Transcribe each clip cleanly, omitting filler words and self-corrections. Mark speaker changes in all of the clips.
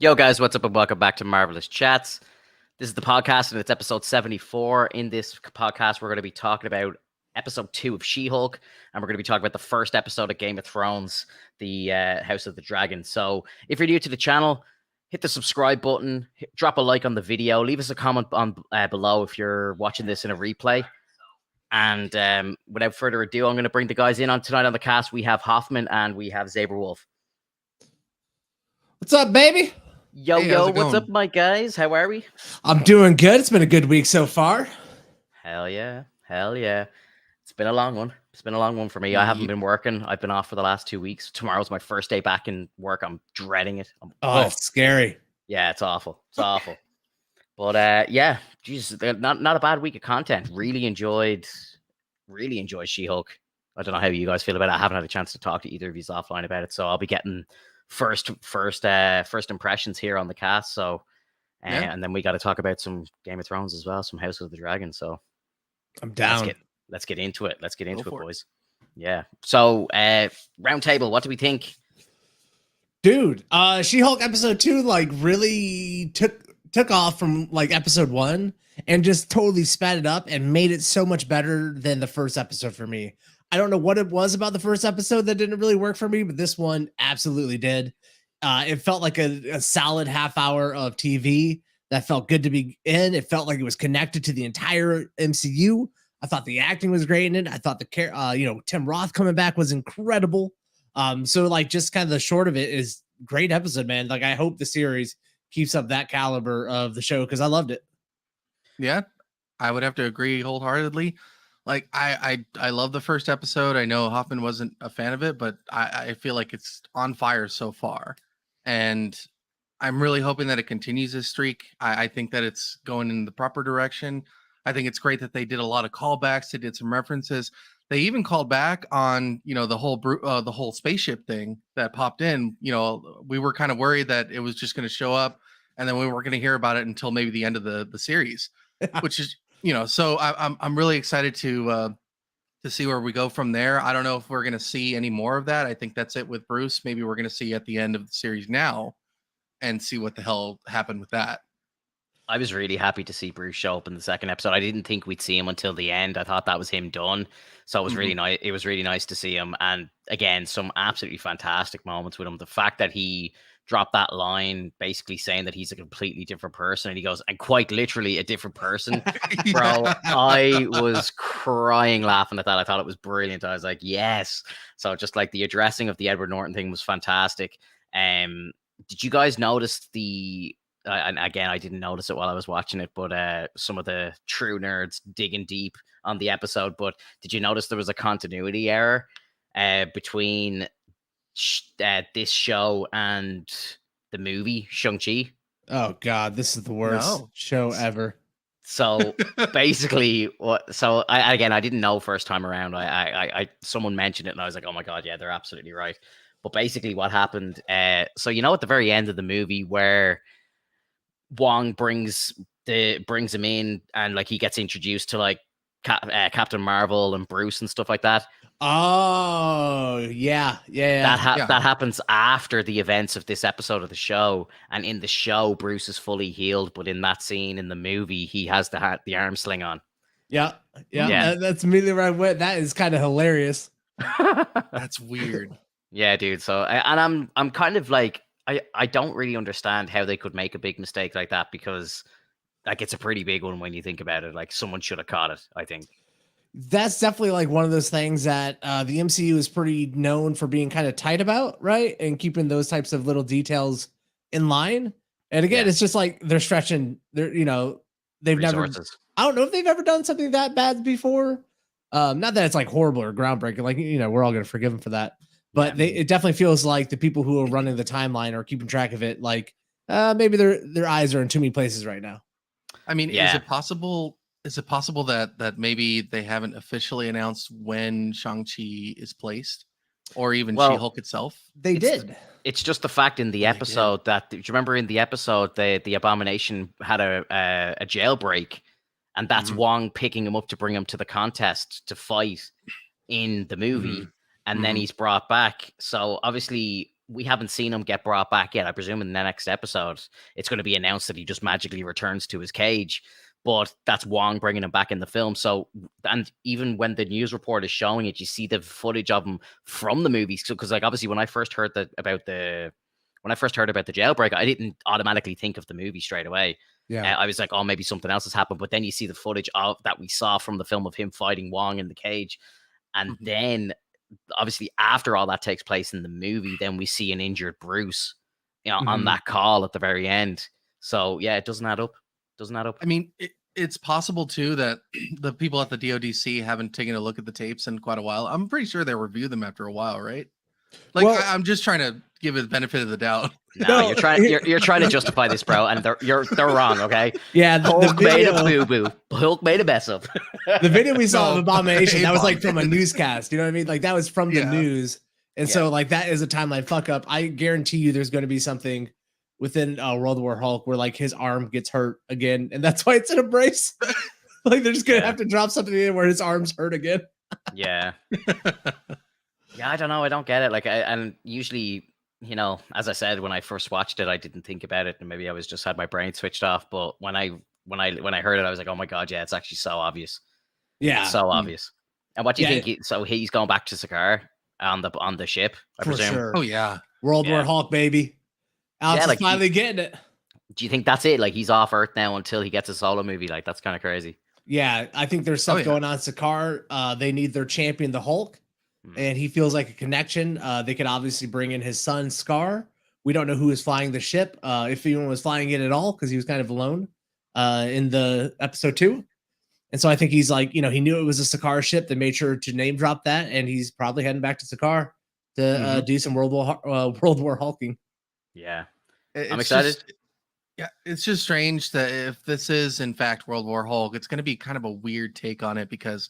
Speaker 1: Yo, guys, what's up, and welcome back to Marvelous Chats. This is the podcast, and it's episode 74. In this podcast, we're going to be talking about episode 2 of She-Hulk, and we're going to be talking about the first episode of Game of Thrones, the House of the Dragon. So, if you're new to the channel, hit the subscribe button, drop a like on the video, leave us a comment on below if you're watching this in a replay. And without further ado, I'm going to bring the guys in on tonight on the cast. We have Hoffman and we have Zaberwolf.
Speaker 2: What's up, baby?
Speaker 1: Yo, what's up, my guys? How are we?
Speaker 2: I'm doing good. It's been a good week so far.
Speaker 1: Hell yeah. It's been a long one. It's been a long one for me. I haven't been working. I've been off for the last 2 weeks. Tomorrow's my first day back in work. I'm dreading it.
Speaker 2: It's scary.
Speaker 1: Yeah, it's awful. It's awful. But yeah, Jesus, not a bad week of content. Really enjoyed She-Hulk. I don't know how you guys feel about it. I haven't had a chance to talk to either of you offline about it, so I'll be getting first impressions here on the cast. So and then we got to talk about some Game of Thrones as well, some House of the Dragon. So
Speaker 2: I'm down.
Speaker 1: Let's get into it. Let's get into it, boys. Yeah. So round table, what do we think?
Speaker 2: Dude, She-Hulk episode 2 like really took off from like episode 1 and just totally sped it up and made it so much better than the first episode for me. I don't know what it was about the first episode that didn't really work for me, but this one absolutely did. It felt like a solid half hour of TV that felt good to be in. It felt like it was connected to the entire MCU. I thought the acting was great in it. I thought Tim Roth coming back was incredible. So like just kind of the short of it is great episode, man. Like I hope the series keeps up that caliber of the show because I loved it.
Speaker 3: Yeah, I would have to agree wholeheartedly. Like I love the first episode. I know Hoffman wasn't a fan of it, but I feel like it's on fire so far. And I'm really hoping that it continues this streak. I think that it's going in the proper direction. I think it's great that they did a lot of callbacks. They did some references. They even called back on, the whole spaceship thing that popped in. We were kind of worried that it was just going to show up and then we weren't going to hear about it until maybe the end of the series, which is, so I'm really excited to see where we go from there. I don't know if we're going to see any more of that. I think that's it with Bruce. Maybe we're going to see at the end of the series now and see what the hell happened with that.
Speaker 1: I was really happy to see Bruce show up in the second episode. I didn't think we'd see him until the end. I thought that was him done. So it was really nice. It was really nice to see him. And again, some absolutely fantastic moments with him. The fact that he dropped that line basically saying that he's a completely different person. And he goes, and quite literally a different person. Bro, I was crying laughing at that. I thought it was brilliant. I was like, yes. So just like the addressing of the Edward Norton thing was fantastic. Did you guys notice and again, I didn't notice it while I was watching it, but some of the true nerds digging deep on the episode. But did you notice there was a continuity error between this show and the movie Shang-Chi?
Speaker 2: Oh God, this is the worst show ever.
Speaker 1: So basically, I didn't know first time around. I someone mentioned it and I was like, oh my God, yeah, they're absolutely right. But basically, what happened? So at the very end of the movie where Wong brings him in and like he gets introduced to like Captain Marvel and Bruce and stuff like that.
Speaker 2: Oh yeah.
Speaker 1: That happens after the events of this episode of the show, and in the show Bruce is fully healed, but in that scene in the movie he has the arm sling on.
Speaker 2: Yeah. That's immediately where I went. That is kind of hilarious.
Speaker 3: That's weird.
Speaker 1: Yeah, dude. So I'm kind of like I don't really understand how they could make a big mistake like that, because like it's a pretty big one when you think about it. Like someone should have caught it, I think.
Speaker 2: That's definitely like one of those things that the MCU is pretty known for being kind of tight about, right? And keeping those types of little details in line. And again, it's just like they're stretching they've
Speaker 1: resources.
Speaker 2: I don't know if they've ever done something that bad before. Not that it's like horrible or groundbreaking, like, we're all going to forgive them for that. But it definitely feels like the people who are running the timeline or keeping track of it, like maybe their eyes are in too many places right now.
Speaker 3: I mean, is it possible that maybe they haven't officially announced when Shang-Chi is placed, or even She-Hulk itself?
Speaker 2: They did.
Speaker 1: It's just the fact in the episode that, do you remember in the episode the Abomination had a jailbreak, and that's Wong picking him up to bring him to the contest to fight in the movie. And then he's brought back. So obviously we haven't seen him get brought back yet. I presume in the next episode, it's going to be announced that he just magically returns to his cage. But that's Wong bringing him back in the film. So, and even when the news report is showing it, you see the footage of him from the movies. So, because like obviously, when I first heard about the jailbreak, I didn't automatically think of the movie straight away.
Speaker 2: Yeah.
Speaker 1: I was like, oh, maybe something else has happened. But then you see the footage of that we saw from the film of him fighting Wong in the cage, and then obviously after all that takes place in the movie, then we see an injured Bruce, on that call at the very end. So yeah, it doesn't add up.
Speaker 3: I mean, it's possible too that the people at the DODC haven't taken a look at the tapes in quite a while. I'm pretty sure they review them after a while, right? Like,
Speaker 2: Well,
Speaker 3: I'm just trying to give it the benefit of the doubt.
Speaker 1: No, you're trying to justify this, bro, and they're wrong. Okay.
Speaker 2: Yeah,
Speaker 1: Hulk made a boo boo. Hulk made a mess up.
Speaker 2: The video we saw
Speaker 3: No,
Speaker 2: of Abomination, that was like
Speaker 3: A-bomb.
Speaker 2: from a newscast. You know what I mean? Like that was from the
Speaker 3: Yeah.
Speaker 2: news, and so like that is a timeline fuck up. I guarantee you, there's going to be something within World War Hulk where like his arm gets hurt again, and that's why it's in a brace. Like they're just gonna have to drop something in where his arm's hurt again.
Speaker 1: Yeah. Yeah, I don't know. I don't get it. Like, and usually, as I said, when I first watched it, I didn't think about it, and maybe I was just had my brain switched off. But when I heard it, I was like, oh my god, yeah, it's actually so obvious.
Speaker 2: Yeah,
Speaker 1: It's so obvious. And what do you
Speaker 2: Yeah.
Speaker 1: think? So he's going back to Sakaar on the ship, I
Speaker 2: for
Speaker 1: presume.
Speaker 2: sure.
Speaker 3: Oh yeah.
Speaker 2: World War
Speaker 1: Yeah.
Speaker 2: Hulk, baby. Alex
Speaker 1: like
Speaker 2: is finally getting it.
Speaker 1: Do you think that's it? Like he's off Earth now until he gets a solo movie? Like that's kind of crazy.
Speaker 2: Yeah, I think there's stuff
Speaker 3: yeah.
Speaker 2: going on. Sakaar, they need their champion, the Hulk, and he feels like a connection. They could obviously bring in his son, Scar. We don't know who is flying the ship, if anyone was flying it at all, because he was kind of alone in the episode 2. And so I think he's like, he knew it was a Sakaar ship. They made sure to name drop that, and he's probably heading back to Sakaar to do some World War Hulking.
Speaker 1: Yeah,
Speaker 3: I'm
Speaker 1: excited.
Speaker 3: It's just strange that if this is in fact World War Hulk, it's going to be kind of a weird take on it because,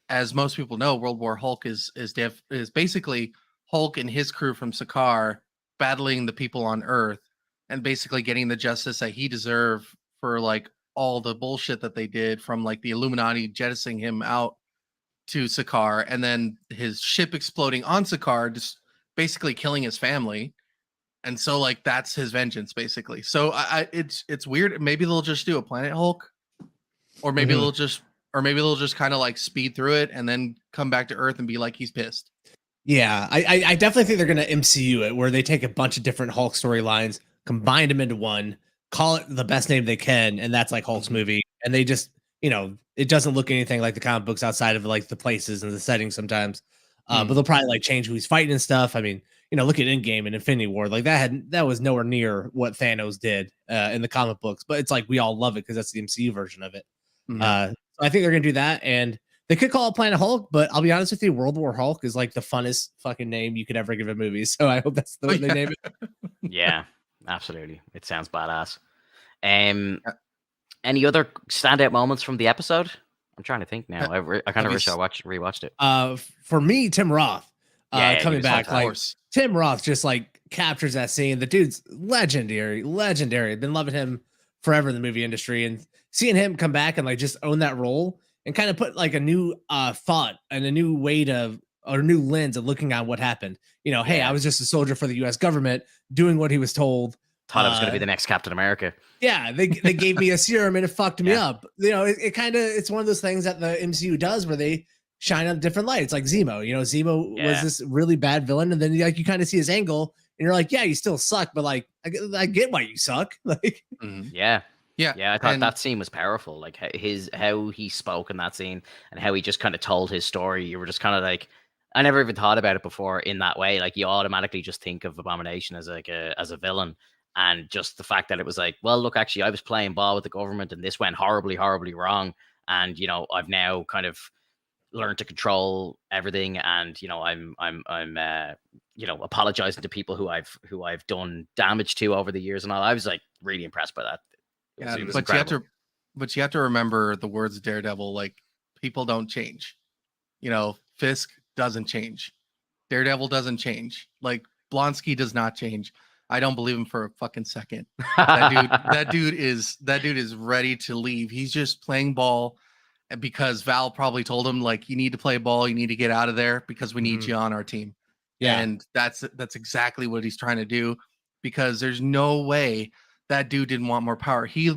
Speaker 3: as most people know, World War Hulk is basically Hulk and his crew from Sakaar battling the people on Earth and basically getting the justice that he deserved for like all the bullshit that they did, from like the Illuminati jettisoning him out to Sakaar and then his ship exploding on Sakaar, just basically killing his family. And so like that's his vengeance basically. So it's weird. Maybe they'll just do a Planet Hulk, or maybe they'll just kind of like speed through it and then come back to Earth and be like he's pissed.
Speaker 2: Yeah, I definitely think they're going to MCU it, where they take a bunch of different Hulk storylines, combine them into one, call it the best name they can, and that's like Hulk's movie. And they just, it doesn't look anything like the comic books outside of like the places and the settings sometimes. But they'll probably like change who he's fighting and stuff. I mean, look at Endgame and Infinity War. Like that was nowhere near what Thanos did in the comic books. But it's like we all love it because that's the MCU version of it. So I think they're gonna do that, and they could call it Planet Hulk. But I'll be honest with you, World War Hulk is like the funnest fucking name you could ever give a movie. So I hope that's the way they name it.
Speaker 1: Yeah, absolutely. It sounds badass. Any other standout moments from the episode? I'm trying to think now. I kind of wish I rewatched it.
Speaker 2: For me, Tim Roth
Speaker 1: Yeah, he
Speaker 2: coming
Speaker 1: was
Speaker 2: back, like
Speaker 3: fantastic.
Speaker 2: Tim Roth just like captures that scene. The dude's legendary. I've been loving him forever in the movie industry, and seeing him come back and like just own that role and kind of put like a new thought and a new way or new lens of looking at what happened. Hey, I was just a soldier for the U.S. government doing what he was told.
Speaker 1: Thought I was going to be the next Captain America.
Speaker 2: Yeah, they gave me a serum and it fucked me up. It's one of those things that the MCU does where they shine on different lights, like Zemo. Zemo was this really bad villain, and then like you kind of see his angle, and you're like, yeah, you still suck, but like I get why you suck. Like,
Speaker 1: Yeah. I thought
Speaker 3: and-
Speaker 1: that scene was powerful. Like how he spoke in that scene and how he just kind of told his story. You were just kind of like, I never even thought about it before in that way. Like you automatically just think of Abomination as like as a villain. And just the fact that it was like, well, look, actually, I was playing ball with the government, and this went horribly, horribly wrong. And I've now kind of learned to control everything, and I'm apologizing to people who I've done damage to over the years and all. I was like really impressed by that. It was
Speaker 3: but
Speaker 1: incredible.
Speaker 3: you have to remember the words of Daredevil. Like people don't change. Fisk doesn't change. Daredevil doesn't change. Like Blonsky does not change. I don't believe him for a fucking second. That dude is ready to leave. He's just playing ball because Val probably told him like, you need to play ball. You need to get out of there because we need you on our team.
Speaker 2: Yeah.
Speaker 3: And that's exactly what he's trying to do, because there's no way that dude didn't want more power. He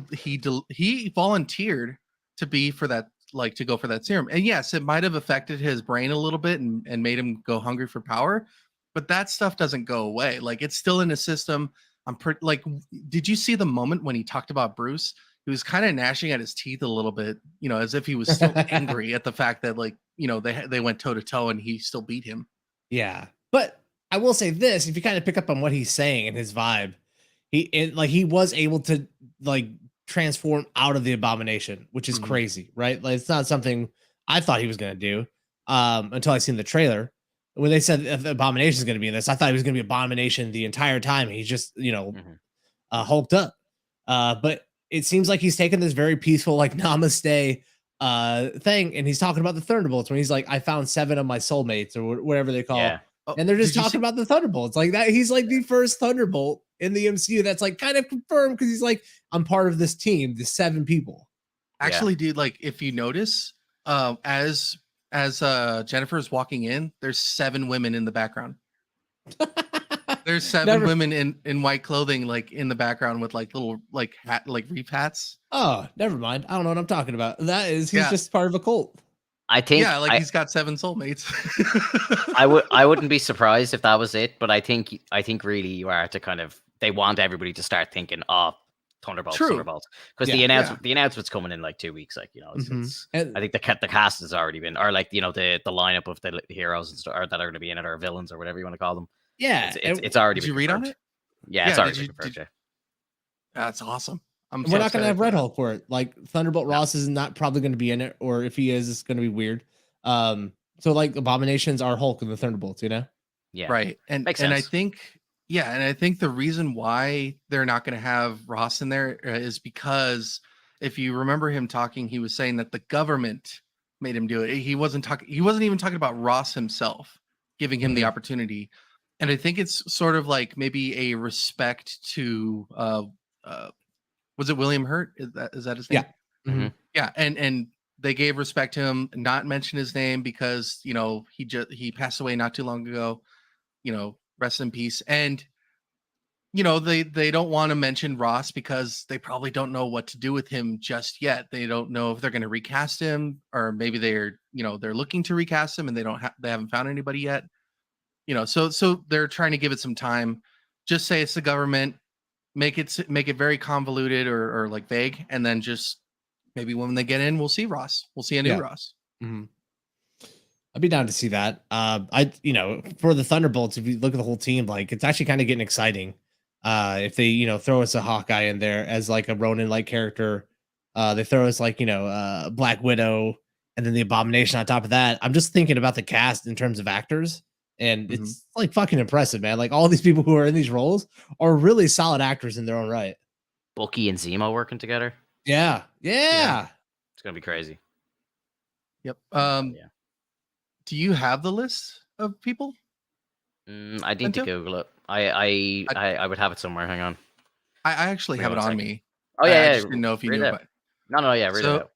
Speaker 3: volunteered to be for that, like to go for that serum. And yes, it might have affected his brain a little bit and made him go hungry for power, but that stuff doesn't go away. Like it's still in the system. I'm pretty like, did you see the moment when he talked about Bruce? He was kind of gnashing at his teeth a little bit, you know, as if he was still angry at the fact that, like, you know, they went toe to toe and he still beat him.
Speaker 2: Yeah. But I will say this, if you kind of pick up on what he's saying and his vibe, he was able to like transform out of the abomination, which is crazy, right? Like it's not something I thought he was gonna do until I seen the trailer. When they said the abomination is gonna be in this, I thought he was gonna be abomination the entire time. He's just, you know, hulked up. But it seems like he's taken this very peaceful, like namaste thing, and he's talking about the Thunderbolts when he's like, I found 7 of my soulmates, or whatever they call.
Speaker 1: Yeah.
Speaker 2: And they're just talking about the Thunderbolts like that. He's like the first Thunderbolt in the MCU that's like kind of confirmed, because he's like, I'm part of this team, the 7 people.
Speaker 3: Actually, dude, like if you notice, as Jennifer's walking in, there's 7 women in the background. There's 7 women in white clothing, like in the background with like little like hat, like reef hats.
Speaker 2: Oh, never mind. I don't know what I'm talking about. That is, he's just part of a cult.
Speaker 1: I think,
Speaker 3: he's got 7 soulmates.
Speaker 1: I wouldn't be surprised if that was it, but I think really you are to kind of, they want everybody to start thinking, oh, Thunderbolts, because the announcement's coming in like 2 weeks. Like, you know, it's I think the cast has already been, or like, you know, the lineup of the heroes and stuff that are going to be in it, or villains, or whatever you want to call them.
Speaker 2: Yeah,
Speaker 1: it's already.
Speaker 3: Did you read on it?
Speaker 1: Yeah, it's already been confirmed.
Speaker 3: That's awesome.
Speaker 2: We're not going to have Red Hulk for it. Like Thunderbolt Ross is not probably going to be in it, or if he is, it's going to be weird. So like Abominations are Hulk and the Thunderbolts, you know?
Speaker 1: Yeah,
Speaker 3: right. And I think the reason why they're not going to have Ross in there is because if you remember him talking, he was saying that the government made him do it. He wasn't even talking about Ross himself giving him the opportunity. And I think it's sort of like maybe a respect to was it William Hurt? Is that his name?
Speaker 2: Yeah.
Speaker 3: Yeah. And they gave respect to him, not mention his name because, you know, he passed away not too long ago, you know, rest in peace. And, you know, they don't want to mention Ross because they probably don't know what to do with him just yet. They don't know if they're going to recast him, or maybe they're looking to recast him and they haven't found anybody yet. You know, so they're trying to give it some time. Just say it's the government, make it very convoluted or like vague, and then just maybe when they get in, we'll see Ross. We'll see a new Ross.
Speaker 2: I'd be down to see that. For the Thunderbolts, if you look at the whole team, like it's actually kind of getting exciting. If they, you know, throw us a Hawkeye in there as like a Ronin-like character, they throw us like, you know, Black Widow, and then the Abomination on top of that. I'm just thinking about the cast in terms of actors. And it's like fucking impressive, man. Like all these people who are in these roles are really solid actors in their own right.
Speaker 1: Bucky and Zemo working together.
Speaker 2: Yeah.
Speaker 1: It's gonna be crazy.
Speaker 3: Yep. Do you have the list of people?
Speaker 1: I need to Google it. I would have it somewhere. Hang on.
Speaker 3: I actually have it on me.
Speaker 1: Oh yeah,
Speaker 3: I just didn't know if you knew about it.
Speaker 1: No, yeah, read it out.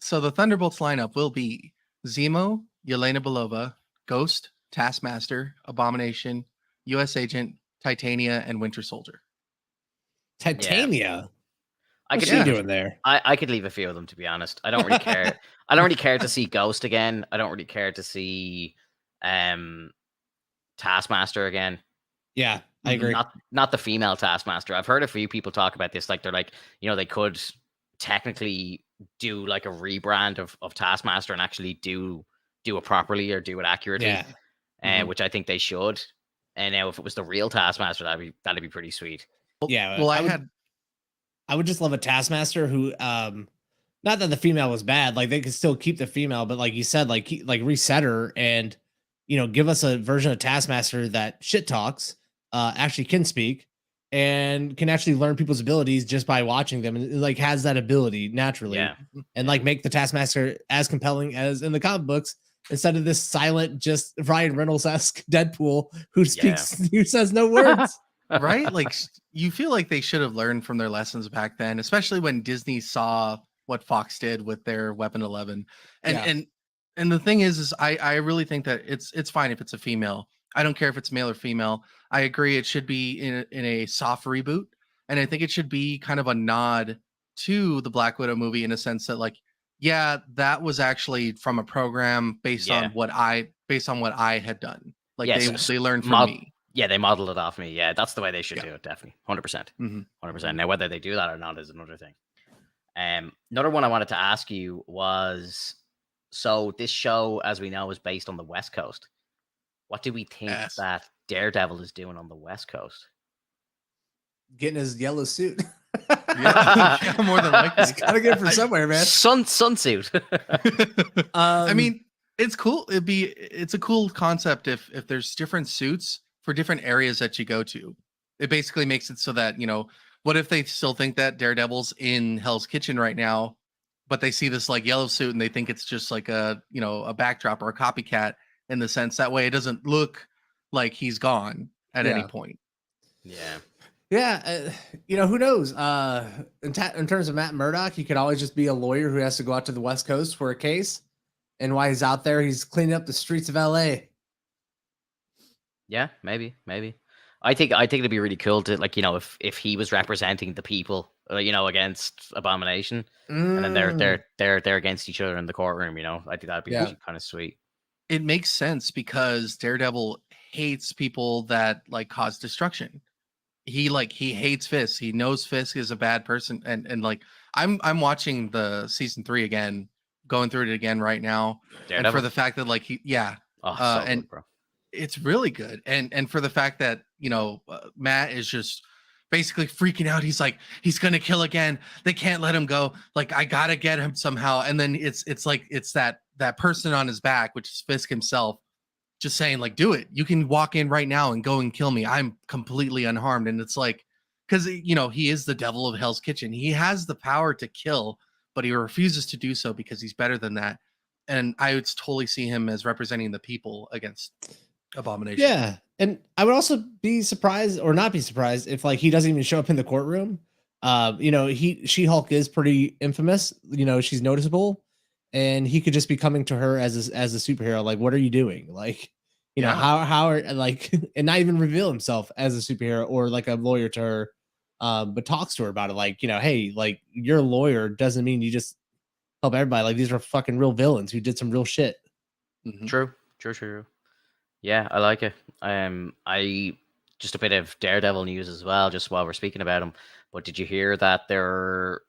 Speaker 3: So the Thunderbolts lineup will be Zemo, Yelena Belova, Ghost, Taskmaster, Abomination, U.S. Agent, Titania, and Winter Soldier.
Speaker 2: Titania?
Speaker 1: What's she doing there? I could leave a few of them, to be honest. I don't really care. I don't really care to see Ghost again. I don't really care to see Taskmaster again.
Speaker 2: Yeah, I agree.
Speaker 1: Not the female Taskmaster. I've heard a few people talk about this. Like they're like, you know, they could technically do like a rebrand of Taskmaster and actually do it properly or do it accurately. Yeah. Which I think they should. And now if it was the real Taskmaster, that'd be pretty sweet.
Speaker 2: Well, I would just love a Taskmaster who not that the female was bad, like they could still keep the female, but like you said, like reset her and, you know, give us a version of Taskmaster that shit talks, actually can speak and can actually learn people's abilities just by watching them, and like has that ability naturally. And like make the Taskmaster as compelling as in the comic books, instead of this silent, just Ryan Reynolds-esque Deadpool who speaks, who says no words.
Speaker 3: Right? Like you feel like they should have learned from their lessons back then, especially when Disney saw what Fox did with their Weapon 11. And the thing is I really think that it's fine if it's a female. I don't care if it's male or female. I agree it should be in a soft reboot, and I think it should be kind of a nod to the Black Widow movie in a sense that like, yeah, that was actually from a program based on
Speaker 1: Yeah.
Speaker 3: what I had done. Like
Speaker 1: Yes,
Speaker 3: they learned from me.
Speaker 1: yeah, they modeled it off me. Yeah, that's the way they should
Speaker 3: Yeah.
Speaker 1: do it. Definitely, 100%,
Speaker 3: Mhm.
Speaker 1: 100%. Now, whether they do that or not is another thing. Another one I wanted to ask you was, so this show, as we know, is based on the West Coast. What do we think
Speaker 3: Yes.
Speaker 1: that Daredevil is doing on the West Coast?
Speaker 2: Getting his yellow suit.
Speaker 3: Yeah, more than likely.
Speaker 2: He's gotta get it from somewhere, man.
Speaker 1: Sunsuit.
Speaker 3: I mean, it's cool. It's a cool concept if there's different suits for different areas that you go to. It basically makes it so that, what if they still think that Daredevil's in Hell's Kitchen right now, but they see this like yellow suit and they think it's just like a backdrop or a copycat in the sense that way it doesn't look like he's gone at any point.
Speaker 1: Yeah.
Speaker 2: Yeah, who knows? In terms of Matt Murdock, he could always just be a lawyer who has to go out to the West Coast for a case, and while he's out there, he's cleaning up the streets of LA.
Speaker 1: Yeah, maybe. I think it'd be really cool to, like, if he was representing the people, against Abomination, and then they're against each other in the courtroom. I think that'd be actually kind of sweet.
Speaker 3: It makes sense because Daredevil hates people that like cause destruction. He hates Fisk. He knows Fisk is a bad person, and like I'm watching the season 3 again, going through it again right now,
Speaker 1: Daredevil?
Speaker 3: and for the fact that like
Speaker 1: Good, bro.
Speaker 3: it's really good, and for the fact that Matt is just basically freaking out. He's like, he's gonna kill again. They can't let him go. Like, I gotta get him somehow. And then it's that person on his back, which is Fisk himself, just saying like, do it. You can walk in right now and go and kill me. I'm completely unharmed. And it's like, because he is the devil of Hell's Kitchen. He has the power to kill, but he refuses to do so because he's better than that. And I would totally see him as representing the people against Abomination.
Speaker 2: Yeah, and I would also be surprised or not be surprised if like he doesn't even show up in the courtroom. She-Hulk is pretty infamous. She's noticeable, and he could just be coming to her as a superhero. Like, what are you doing? Like, how are like, and not even reveal himself as a superhero or like a lawyer to her, but talks to her about it. Like, hey, like you're a lawyer doesn't mean you just help everybody. Like these are fucking real villains who did some real shit.
Speaker 3: Mm-hmm.
Speaker 1: True. Yeah, I like it. I just a bit of Daredevil news as well, just while we're speaking about him. But did you hear that they're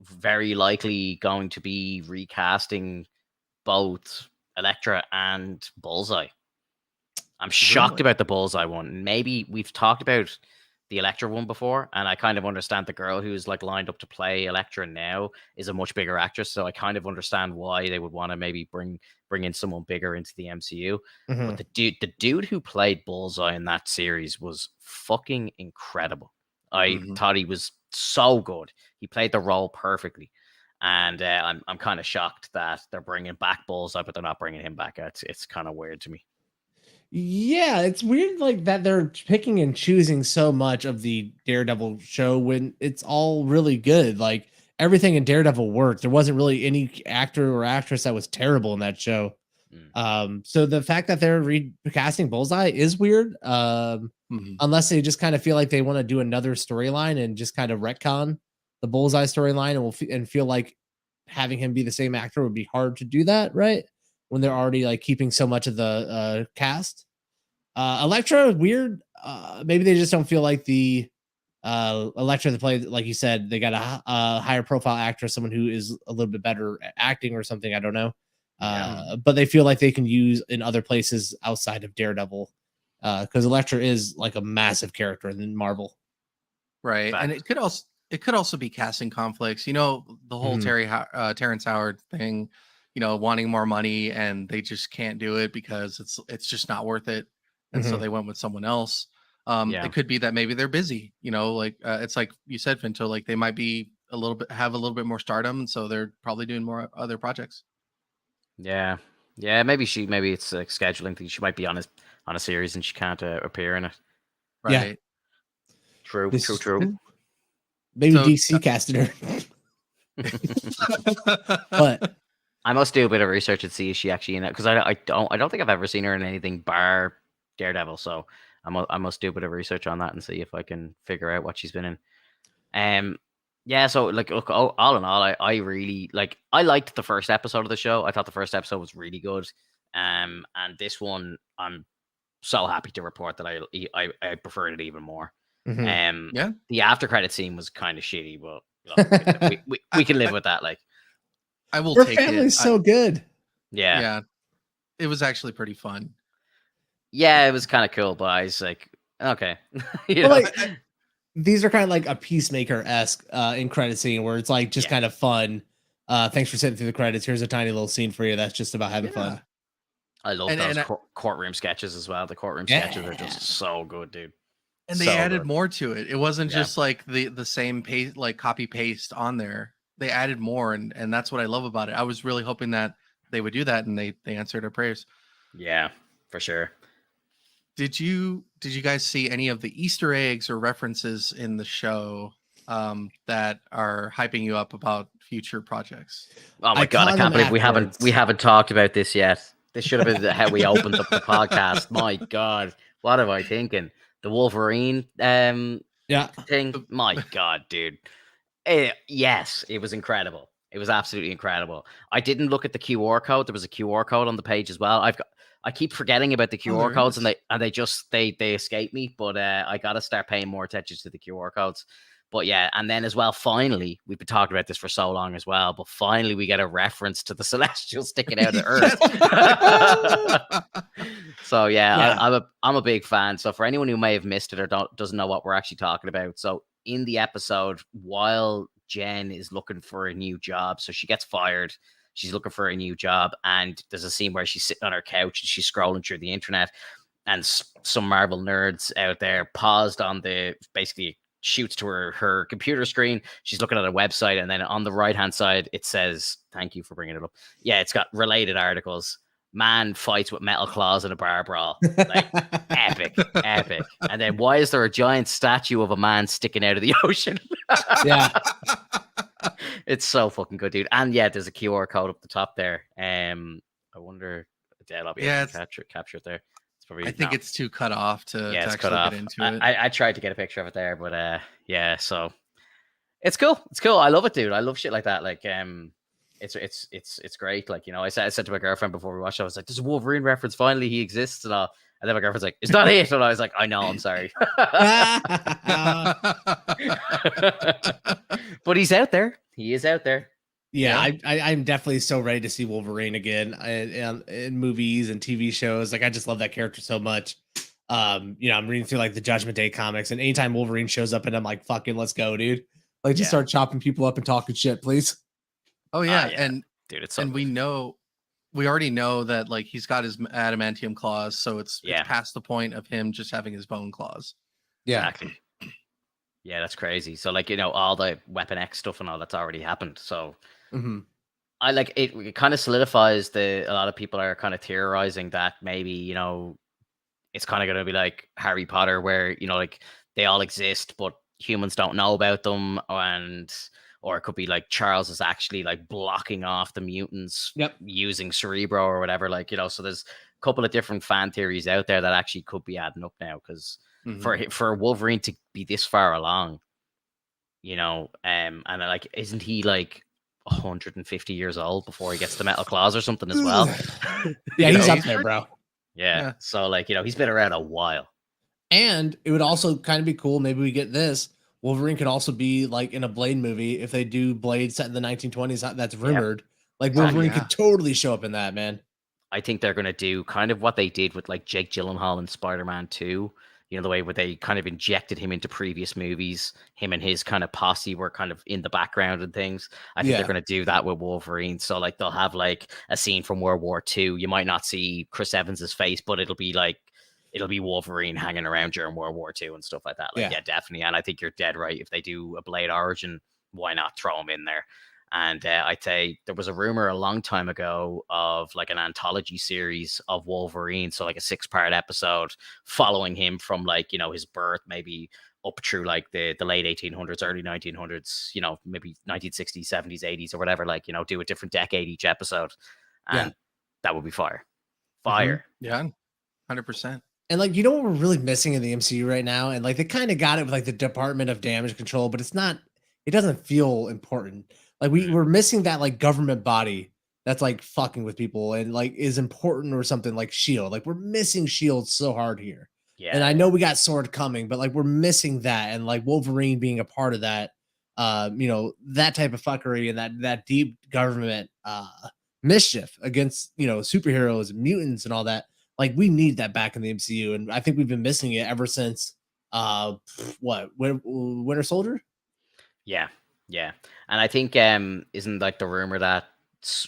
Speaker 1: very likely going to be recasting both Elektra and Bullseye? I'm shocked about the Bullseye one. Maybe we've talked about the Elektra one before, and I kind of understand the girl who's like lined up to play Elektra now is a much bigger actress, so I kind of understand why they would want to maybe bring in someone bigger into the MCU.
Speaker 2: Mm-hmm.
Speaker 1: But the dude who played Bullseye in that series was fucking incredible. I thought he was so good. He played the role perfectly, and I'm kind of shocked that they're bringing back Bullseye, but they're not bringing him back. It's kind of weird to me.
Speaker 2: Yeah, it's weird like that they're picking and choosing so much of the Daredevil show when it's all really good. Like everything in Daredevil worked. There wasn't really any actor or actress that was terrible in that show. So the fact that they're recasting Bullseye is weird. Unless they just kind of feel like they want to do another storyline and just kind of retcon the Bullseye storyline and feel like having him be the same actor would be hard to do that, right? When they're already like keeping so much of the cast. Elektra, weird. Maybe they just don't feel like the Elektra that played, like you said, they got a higher profile actress, someone who is a little bit better at acting or something. I don't know. But they feel like they can use in other places outside of Daredevil. Because Elektra is like a massive character in Marvel.
Speaker 3: Right.
Speaker 1: Fact.
Speaker 3: And it could also be casting conflicts. The whole Terrence Howard thing, wanting more money and they just can't do it because it's just not worth it. And so they went with someone else. It could be that maybe they're busy, it's like you said, Finto, like they might be have a little bit more stardom. And so they're probably doing more other projects.
Speaker 1: Yeah. Maybe it's like scheduling thing. She might be on a series and she can't appear in it.
Speaker 3: Right.
Speaker 2: Yeah.
Speaker 1: True.
Speaker 2: Maybe DC casted her. But
Speaker 1: I must do a bit of research and see if she actually in it, because I don't think I've ever seen her in anything bar Daredevil. So I must do a bit of research on that and see if I can figure out what she's been in. Yeah, so like look, all in all, I really like. I liked the first episode of the show. I thought the first episode was really good. And this one, I'm so happy to report that I preferred it even more.
Speaker 2: Mhm.
Speaker 3: Yeah.
Speaker 1: The after credit scene was kind of shitty, but look, we can live with that. Like,
Speaker 3: I will
Speaker 2: Her
Speaker 3: take it.
Speaker 2: family's so good.
Speaker 1: yeah,
Speaker 3: Yeah, it was actually pretty fun.
Speaker 1: yeah, it was kind of cool, but I was like, okay, you
Speaker 2: But
Speaker 1: know,
Speaker 2: like these are kind of like a Peacemaker-esque in credit scene where it's like just
Speaker 1: Yeah.
Speaker 2: kind of fun. Thanks for sitting through the credits. Here's a tiny little scene for you that's just about having fun.
Speaker 1: I love
Speaker 3: And-
Speaker 1: those
Speaker 3: and I-
Speaker 1: courtroom sketches as well. The courtroom sketches are
Speaker 2: Yeah.
Speaker 1: just so good, dude.
Speaker 3: And they
Speaker 1: So
Speaker 3: added
Speaker 1: good.
Speaker 3: more to it. It wasn't
Speaker 1: Yeah.
Speaker 3: just like the same paste, like copy paste on there. They added more, and that's what I love about it. I was really hoping that they would do that, and they answered our prayers.
Speaker 1: Yeah, for sure.
Speaker 3: Did you guys see any of the Easter eggs or references in the show that are hyping you up about future projects?
Speaker 1: Oh my
Speaker 2: I
Speaker 1: god, I
Speaker 2: caught
Speaker 1: can't
Speaker 2: them
Speaker 1: believe we
Speaker 2: afterwards.
Speaker 1: haven't talked about this yet. This should have been how we opened up the podcast. My god, what am I thinking? The Wolverine
Speaker 2: Yeah.
Speaker 1: thing. My god, dude. Yes, it was incredible. It was absolutely incredible. I didn't look at the QR code. There was a QR code on the page as well. I keep forgetting about the QR
Speaker 3: there
Speaker 1: codes,
Speaker 3: is.
Speaker 1: and they just they escape me. But I gotta start paying more attention to the QR codes. But yeah, and then as well, finally, we've been talking about this for so long as well. But finally, we get a reference to the Celestials sticking out of Earth. So yeah,
Speaker 2: Yeah.
Speaker 1: I'm a big fan. So for anyone who may have missed it or doesn't know what we're actually talking about, so in the episode, while Jen is looking for a new job, so she gets fired. She's looking for a new job, and there's a scene where she's sitting on her couch and she's scrolling through the internet, and some Marvel nerds out there paused on the basically shoots to her computer screen. She's looking at a website, and then on the right hand side it says, "Thank you for bringing it up." Yeah, it's got related articles. Man fights with metal claws in a bar brawl. Like epic, epic. And then why is there a giant statue of a man sticking out of the ocean?
Speaker 2: Yeah.
Speaker 1: It's so fucking good, dude. And yeah, there's a QR code up the top there. I wonder, yeah, I'll be able to capture it there. It's probably
Speaker 3: I think
Speaker 1: no.
Speaker 3: it's too cut off to
Speaker 1: It's cut
Speaker 3: actually
Speaker 1: off.
Speaker 3: get into it.
Speaker 1: I tried to get a picture of it there, but yeah, so it's cool. It's cool. I love it, dude. I love shit like that. Like it's great. Like, you know, I said to my girlfriend before we watched it, I was like, there's a Wolverine reference, finally he exists and all. And then my girlfriend's like, is that it? And I was like, I know, I'm sorry. But he's out there. He is out there.
Speaker 2: Yeah, I'm definitely so ready to see Wolverine again in movies and TV shows. Like, I just love that character so much. You know, I'm reading through like the Judgment Day comics, and anytime Wolverine shows up, and I'm like, "Fucking, let's go, dude!" Like, just start chopping people up and talking shit, please.
Speaker 3: Oh yeah,
Speaker 1: yeah.
Speaker 3: and
Speaker 1: dude, it's so
Speaker 3: and
Speaker 1: good.
Speaker 3: we already know that like he's got his adamantium claws, so it's past the point of him just having his bone claws.
Speaker 2: Yeah.
Speaker 1: Exactly. Yeah, that's crazy. So like, you know, all the Weapon X stuff and all that's already happened. So I like it. It kind of solidifies a lot of people are kind of theorizing that maybe, you know, it's kind of going to be like Harry Potter, where, you know, like they all exist, but humans don't know about them. Or it could be like Charles is actually like blocking off the mutants using Cerebro or whatever. Like, you know, so there's a couple of different fan theories out there that actually could be adding up now. Because for Wolverine to be this far along, you know, and like, isn't he like 150 years old before he gets the metal claws or something as well?
Speaker 2: Yeah, he's up there, bro.
Speaker 1: Yeah. So like, you know, he's been around a while.
Speaker 2: And it would also kind of be cool. Maybe we get this. Wolverine could also be like in a Blade movie if they do Blade set in the 1920s. That's rumored. Like Wolverine could totally show up in that, man.
Speaker 1: I think they're going to do kind of what they did with like Jake Gyllenhaal in Spider-Man 2. You know, the way where they kind of injected him into previous movies. Him and his kind of posse were kind of in the background and things. I think they're going to do that with Wolverine. So like they'll have like a scene from World War II. You might not see Chris Evans's face, but it'll be Wolverine hanging around during World War II and stuff like that. Like, yeah, definitely. And I think you're dead right. If they do a Blade origin, why not throw him in there? And I'd say there was a rumor a long time ago of like an anthology series of Wolverine. So like a 6-part episode following him from like, you know, his birth, maybe up through like the late 1800s, early 1900s, you know, maybe 1960s, 70s, 80s or whatever, like, you know, do a different decade each episode. And that would be fire. Fire.
Speaker 3: Yeah, 100%.
Speaker 2: And like, you know what we're really missing in the MCU right now? And like they kind of got it with like the Department of Damage Control, but it doesn't feel important. Like
Speaker 1: Mm,
Speaker 2: we're missing that like government body that's like fucking with people and like is important or something like Shield. Like we're missing Shield so hard here. And
Speaker 1: yeah,
Speaker 2: I
Speaker 1: yeah,
Speaker 2: know we got Sword coming, but like we're missing that and like Wolverine being a part of that that type of fuckery and that deep government mischief against, superheroes and mutants and all that. Like we need that back in the MCU, and I think we've been missing it ever since Winter Soldier?
Speaker 1: yeah, yeah. And I think isn't like the rumor that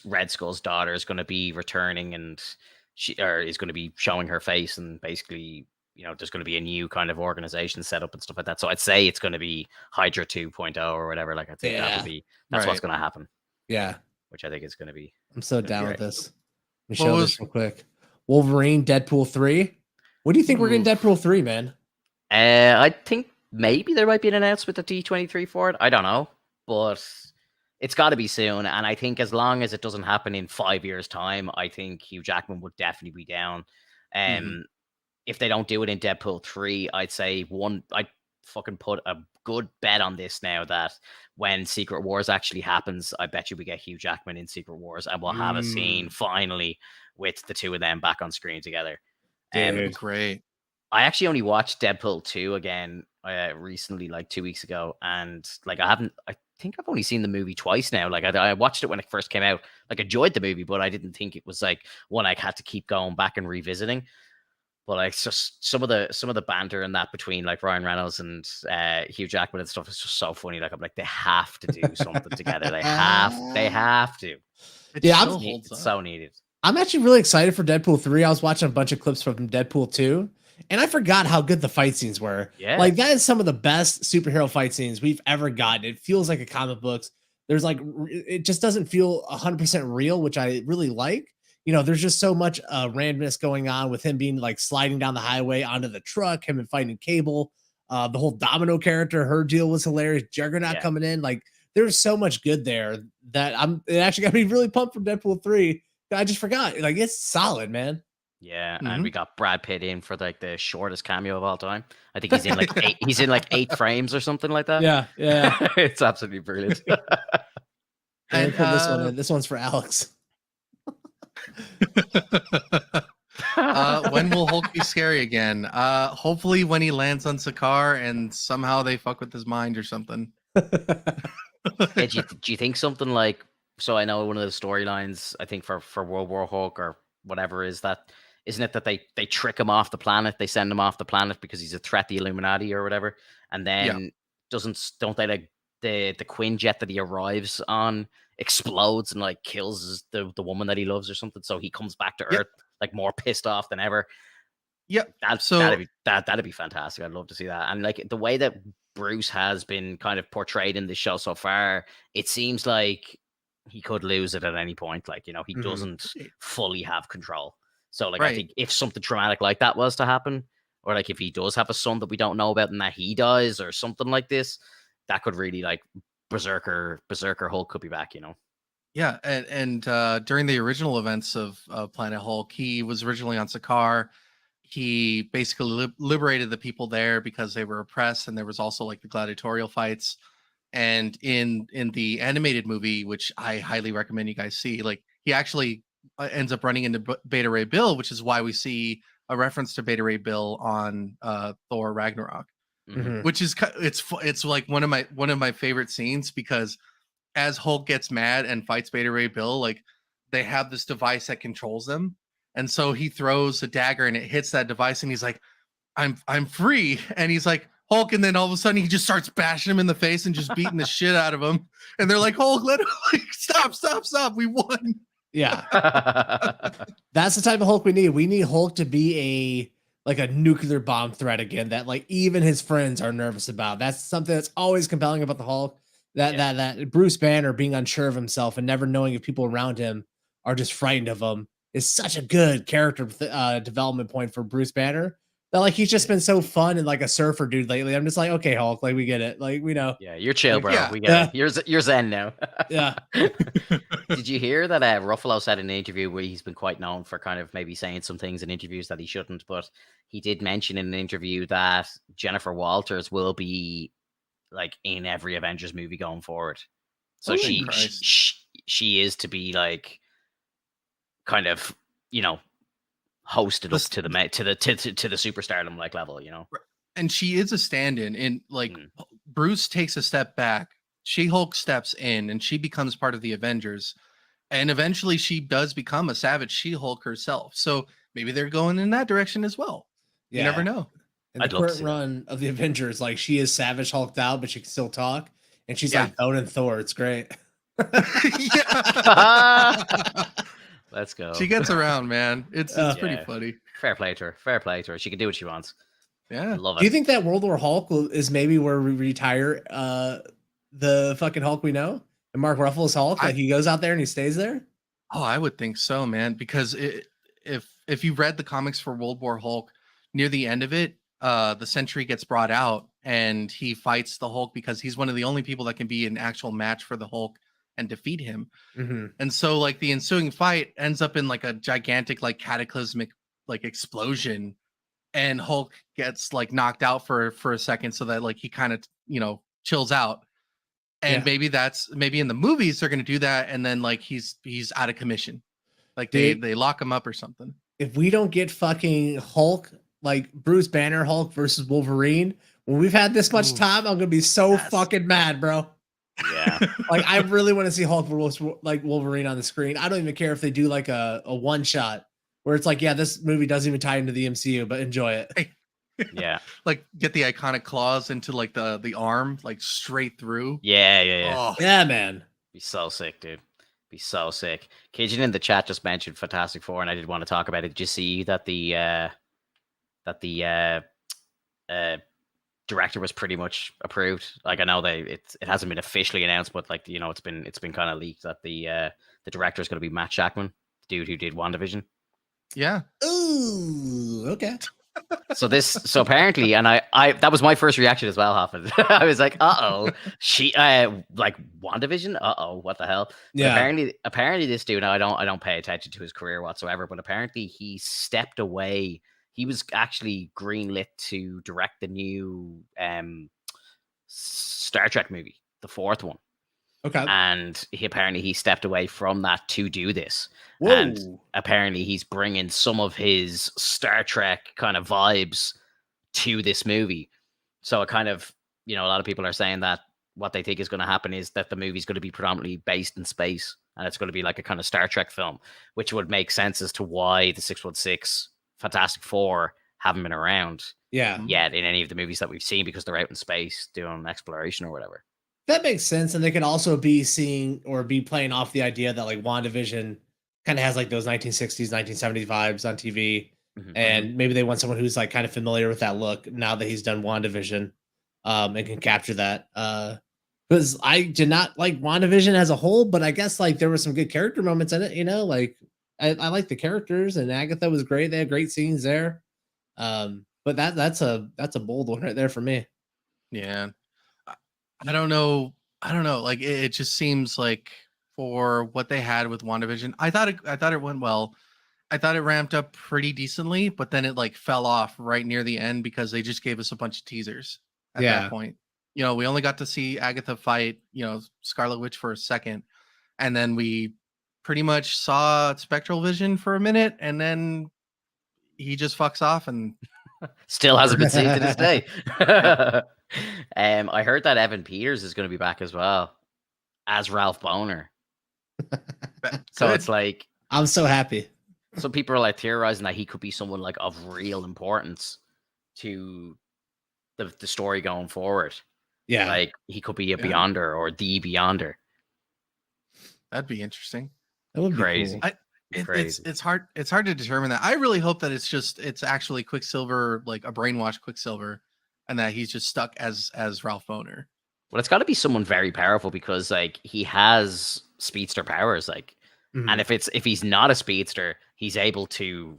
Speaker 1: Red Skull's daughter is going to be returning and is going to be showing her face and basically there's going to be a new kind of organization set up and stuff like that. So I'd say it's going to be Hydra 2.0 or whatever. Like I think
Speaker 2: Yeah.
Speaker 1: that's what's
Speaker 3: Right.
Speaker 1: going to happen,
Speaker 2: Yeah.
Speaker 1: which I think is
Speaker 2: I'm so
Speaker 1: going to be
Speaker 2: down with
Speaker 1: great.
Speaker 2: this. Let me
Speaker 3: What
Speaker 2: show
Speaker 3: was
Speaker 2: this real quick. Wolverine, Deadpool 3. What do you think we're getting
Speaker 3: Oof.
Speaker 2: Deadpool 3, man?
Speaker 1: I think maybe there might be an announcement at D23 for it. I don't know, but it's got to be soon. And I think as long as it doesn't happen in 5 years' time, I think Hugh Jackman would definitely be down.
Speaker 3: Mhm.
Speaker 1: If they don't do it in Deadpool 3, I'd say I'd fucking put a good bet on this now that when Secret Wars actually happens, I bet you we get Hugh Jackman in Secret Wars and we'll have a scene finally with the two of them back on screen together.
Speaker 3: That'd be
Speaker 2: Dude.
Speaker 3: great.
Speaker 1: I actually only watched Deadpool 2 again recently, like 2 weeks ago, and like I think I've only seen the movie twice now. Like I watched it when it first came out, like enjoyed the movie, but I didn't think it was like one I had to keep going back and revisiting. But like, it's just some of the banter and that between like Ryan Reynolds and Hugh Jackman and stuff is just so funny. Like I'm like, they have to do something together. They have to.
Speaker 3: It
Speaker 2: Yeah,
Speaker 3: still holds
Speaker 1: It's
Speaker 3: up.
Speaker 1: so needed.
Speaker 2: I'm actually really excited for Deadpool 3. I was watching a bunch of clips from Deadpool 2, and I forgot how good the fight scenes were.
Speaker 1: Yeah,
Speaker 2: Like, that is some of the best superhero fight scenes we've ever gotten. It feels like a comic books. There's like, it just doesn't feel 100% real, which I really like. There's just so much randomness going on with him being like sliding down the highway onto the truck, him and fighting Cable. The whole Domino character, her deal was hilarious. Juggernaut
Speaker 1: yeah,
Speaker 2: coming in. Like, there's so much good there that it actually got me really pumped for Deadpool 3. I just forgot. Like it's solid, man.
Speaker 1: yeah. And we
Speaker 3: Mhm.
Speaker 1: got Brad Pitt in for like the shortest cameo of all time. I think he's in like eight. He's in like 8 frames or something like that.
Speaker 2: Yeah, yeah.
Speaker 1: It's absolutely brilliant.
Speaker 2: Let me
Speaker 3: And
Speaker 2: pull this one in. This one's for Alex.
Speaker 3: when will Hulk be scary again? Hopefully when he lands on Sakaar and somehow they fuck with his mind or something.
Speaker 1: Hey, do you think something like, so I know one of the storylines I think for World War Hulk or whatever is that, isn't it that they trick him off the planet, they send him off the planet because he's a threat to the Illuminati or whatever, and
Speaker 3: Yeah.
Speaker 1: then don't they like the Quinjet that he arrives on explodes and like kills the woman that he loves or something, so he comes back to
Speaker 3: Yep.
Speaker 1: Earth like more pissed off than ever.
Speaker 3: Yep.
Speaker 1: That'd
Speaker 3: So
Speaker 1: be that'd be fantastic. I'd love to see that. And like the way that Bruce has been kind of portrayed in this show so far, it seems like he could lose it at any point. Like, he
Speaker 2: Mhm.
Speaker 1: doesn't fully have control. So like I
Speaker 3: right.
Speaker 1: think if something traumatic like that was to happen, or like if he does have a son that we don't know about and that he dies or something like this, that could really like Berserker Hulk could be back.
Speaker 3: Yeah, and during the original events of Planet Hulk, he was originally on Sakaar. He basically liberated the people there because they were oppressed, and there was also like the gladiatorial fights. And in the animated movie, which I highly recommend you guys see, like he actually ends up running into Beta Ray Bill, which is why we see a reference to Beta Ray Bill on Thor Ragnarok,
Speaker 1: Hmm.
Speaker 2: Mhm.
Speaker 3: which is it's like one of my favorite scenes because as Hulk gets mad and fights Beta Ray Bill, like they have this device that controls them. And so he throws a dagger and it hits that device and he's like, I'm free. And he's like, Hulk, and then all of a sudden he just starts bashing him in the face and just beating the shit out of him. And they're like, Hulk, let him like, stop. We won.
Speaker 2: Yeah. That's the type of Hulk we need. We need Hulk to be a nuclear bomb threat again that like even his friends are nervous about. That's something that's always compelling about the Hulk. That
Speaker 1: Yeah.
Speaker 2: that Bruce Banner being unsure of himself and never knowing if people around him are just frightened of him is such a good character development point for Bruce Banner. But like he's just been so fun and like a surfer dude lately. I'm just like, okay, Hulk, like we get it. Like we know.
Speaker 1: Yeah, you're chill,
Speaker 3: Like,
Speaker 1: bro.
Speaker 3: yeah.
Speaker 1: We get it. You're zen now.
Speaker 2: Yeah.
Speaker 1: Did you hear that Ruffalo said in an interview where he's been quite known for kind of maybe saying some things in interviews that he shouldn't, but he did mention in an interview that Jennifer Walters will be like in every Avengers movie going forward. So
Speaker 3: Holy Christ.
Speaker 1: she is to be like kind of, you know, hosted up to the superstardom like level, you know.
Speaker 3: And she is a stand-in, and like
Speaker 1: Mm.
Speaker 3: Bruce takes a step back, She-Hulk steps in, and she becomes part of the Avengers, and eventually she does become a savage She-Hulk herself. So maybe they're going in that direction as well. You never know.
Speaker 2: In the
Speaker 1: I'd love to
Speaker 2: current
Speaker 1: see that.
Speaker 2: run of the Avengers, like she is Savage Hulked out, but she can still talk, and she's like Thor and Thor. It's great.
Speaker 1: Let's go.
Speaker 3: She gets around, man. It's pretty funny.
Speaker 1: Fair play to her. Fair play to her. She can do what she wants.
Speaker 3: Yeah.
Speaker 1: Love it.
Speaker 2: Do you think that World War Hulk is maybe where we retire the fucking Hulk we know? And Mark Ruffalo's Hulk? Like he goes out there and he stays there?
Speaker 3: Oh, I would think so, man. Because if you read the comics for World War Hulk, near the end of it, the Sentry gets brought out and he fights the Hulk because he's one of the only people that can be an actual match for the Hulk and defeat him.
Speaker 2: Mm-hmm.
Speaker 3: And so like the ensuing fight ends up in like a gigantic, like cataclysmic, like explosion, and Hulk gets like knocked out for a second so that like he kind of, you know, chills out. And maybe in the movies they're going to do that. And then like he's out of commission. Like they lock him up or something.
Speaker 2: If we don't get fucking Hulk, like Bruce Banner Hulk versus Wolverine, when we've had this much time, I'm going to be so fucking mad, bro.
Speaker 1: Yeah.
Speaker 2: Like I really want to see Hulk versus like Wolverine on the screen. I don't even care if they do like a one shot where it's like, yeah, this movie doesn't even tie into the MCU, but enjoy it.
Speaker 1: Yeah.
Speaker 3: Like get the iconic claws into like the arm, like straight through.
Speaker 1: Yeah.
Speaker 3: Oh.
Speaker 2: Yeah, man.
Speaker 1: Be so sick, dude. Be so sick. Cajun in the chat just mentioned Fantastic Four, and I did want to talk about it. Did you see that the director was pretty much approved? Like I know it hasn't been officially announced, but like you know it's been kind of leaked that the director is going to be Matt Shackman, the dude who did WandaVision.
Speaker 3: Yeah.
Speaker 2: Ooh, okay.
Speaker 1: So apparently, and I that was my first reaction as well, Hoffman. I was like, she like WandaVision, what the hell?
Speaker 2: Yeah.
Speaker 1: But apparently this dude, now I don't pay attention to his career whatsoever, but apparently he stepped away. He was actually greenlit to direct the new Star Trek movie, the fourth one.
Speaker 2: Okay.
Speaker 1: And he stepped away from that to do this.
Speaker 2: Whoa.
Speaker 1: And apparently he's bringing some of his Star Trek kind of vibes to this movie. So it kind of, you know, a lot of people are saying that what they think is going to happen is that the movie's going to be predominantly based in space and it's going to be like a kind of Star Trek film, which would make sense as to why the 616 Fantastic Four haven't been around yet in any of the movies that we've seen because they're out in space doing exploration or whatever.
Speaker 2: That makes sense. And they could also be seeing or be playing off the idea that like WandaVision kind of has like those 1960s, 1970s vibes on TV. Mm-hmm. And maybe they want someone who's like kind of familiar with that look now that he's done WandaVision and can capture that. Because I did not like WandaVision as a whole, but I guess like there were some good character moments in it, you know, like I like the characters and Agatha was great. They had great scenes there. But that's a bold one right there for me.
Speaker 3: Yeah. I don't know. Like it just seems like for what they had with WandaVision, I thought it went well. I thought it ramped up pretty decently, but then it like fell off right near the end because they just gave us a bunch of teasers at that point. You know, we only got to see Agatha fight, you know, Scarlet Witch for a second, and then we pretty much saw Spectral Vision for a minute, and then he just fucks off and
Speaker 1: still hasn't been seen to this day. I heard that Evan Peters is going to be back as well as Ralph Boner. So it's like
Speaker 2: I'm so happy.
Speaker 1: Some people are like theorizing that he could be someone like of real importance to the story going forward.
Speaker 2: Yeah,
Speaker 1: like he could be a Beyonder or the Beyonder.
Speaker 3: That'd be interesting.
Speaker 2: That would be
Speaker 1: crazy.
Speaker 2: Cool.
Speaker 3: It's hard to determine that. I really hope that it's actually Quicksilver, like a brainwashed Quicksilver, and that he's just stuck as Ralph Boner.
Speaker 1: Well, it's got to be someone very powerful because like he has speedster powers, like, and if he's not a speedster, he's able to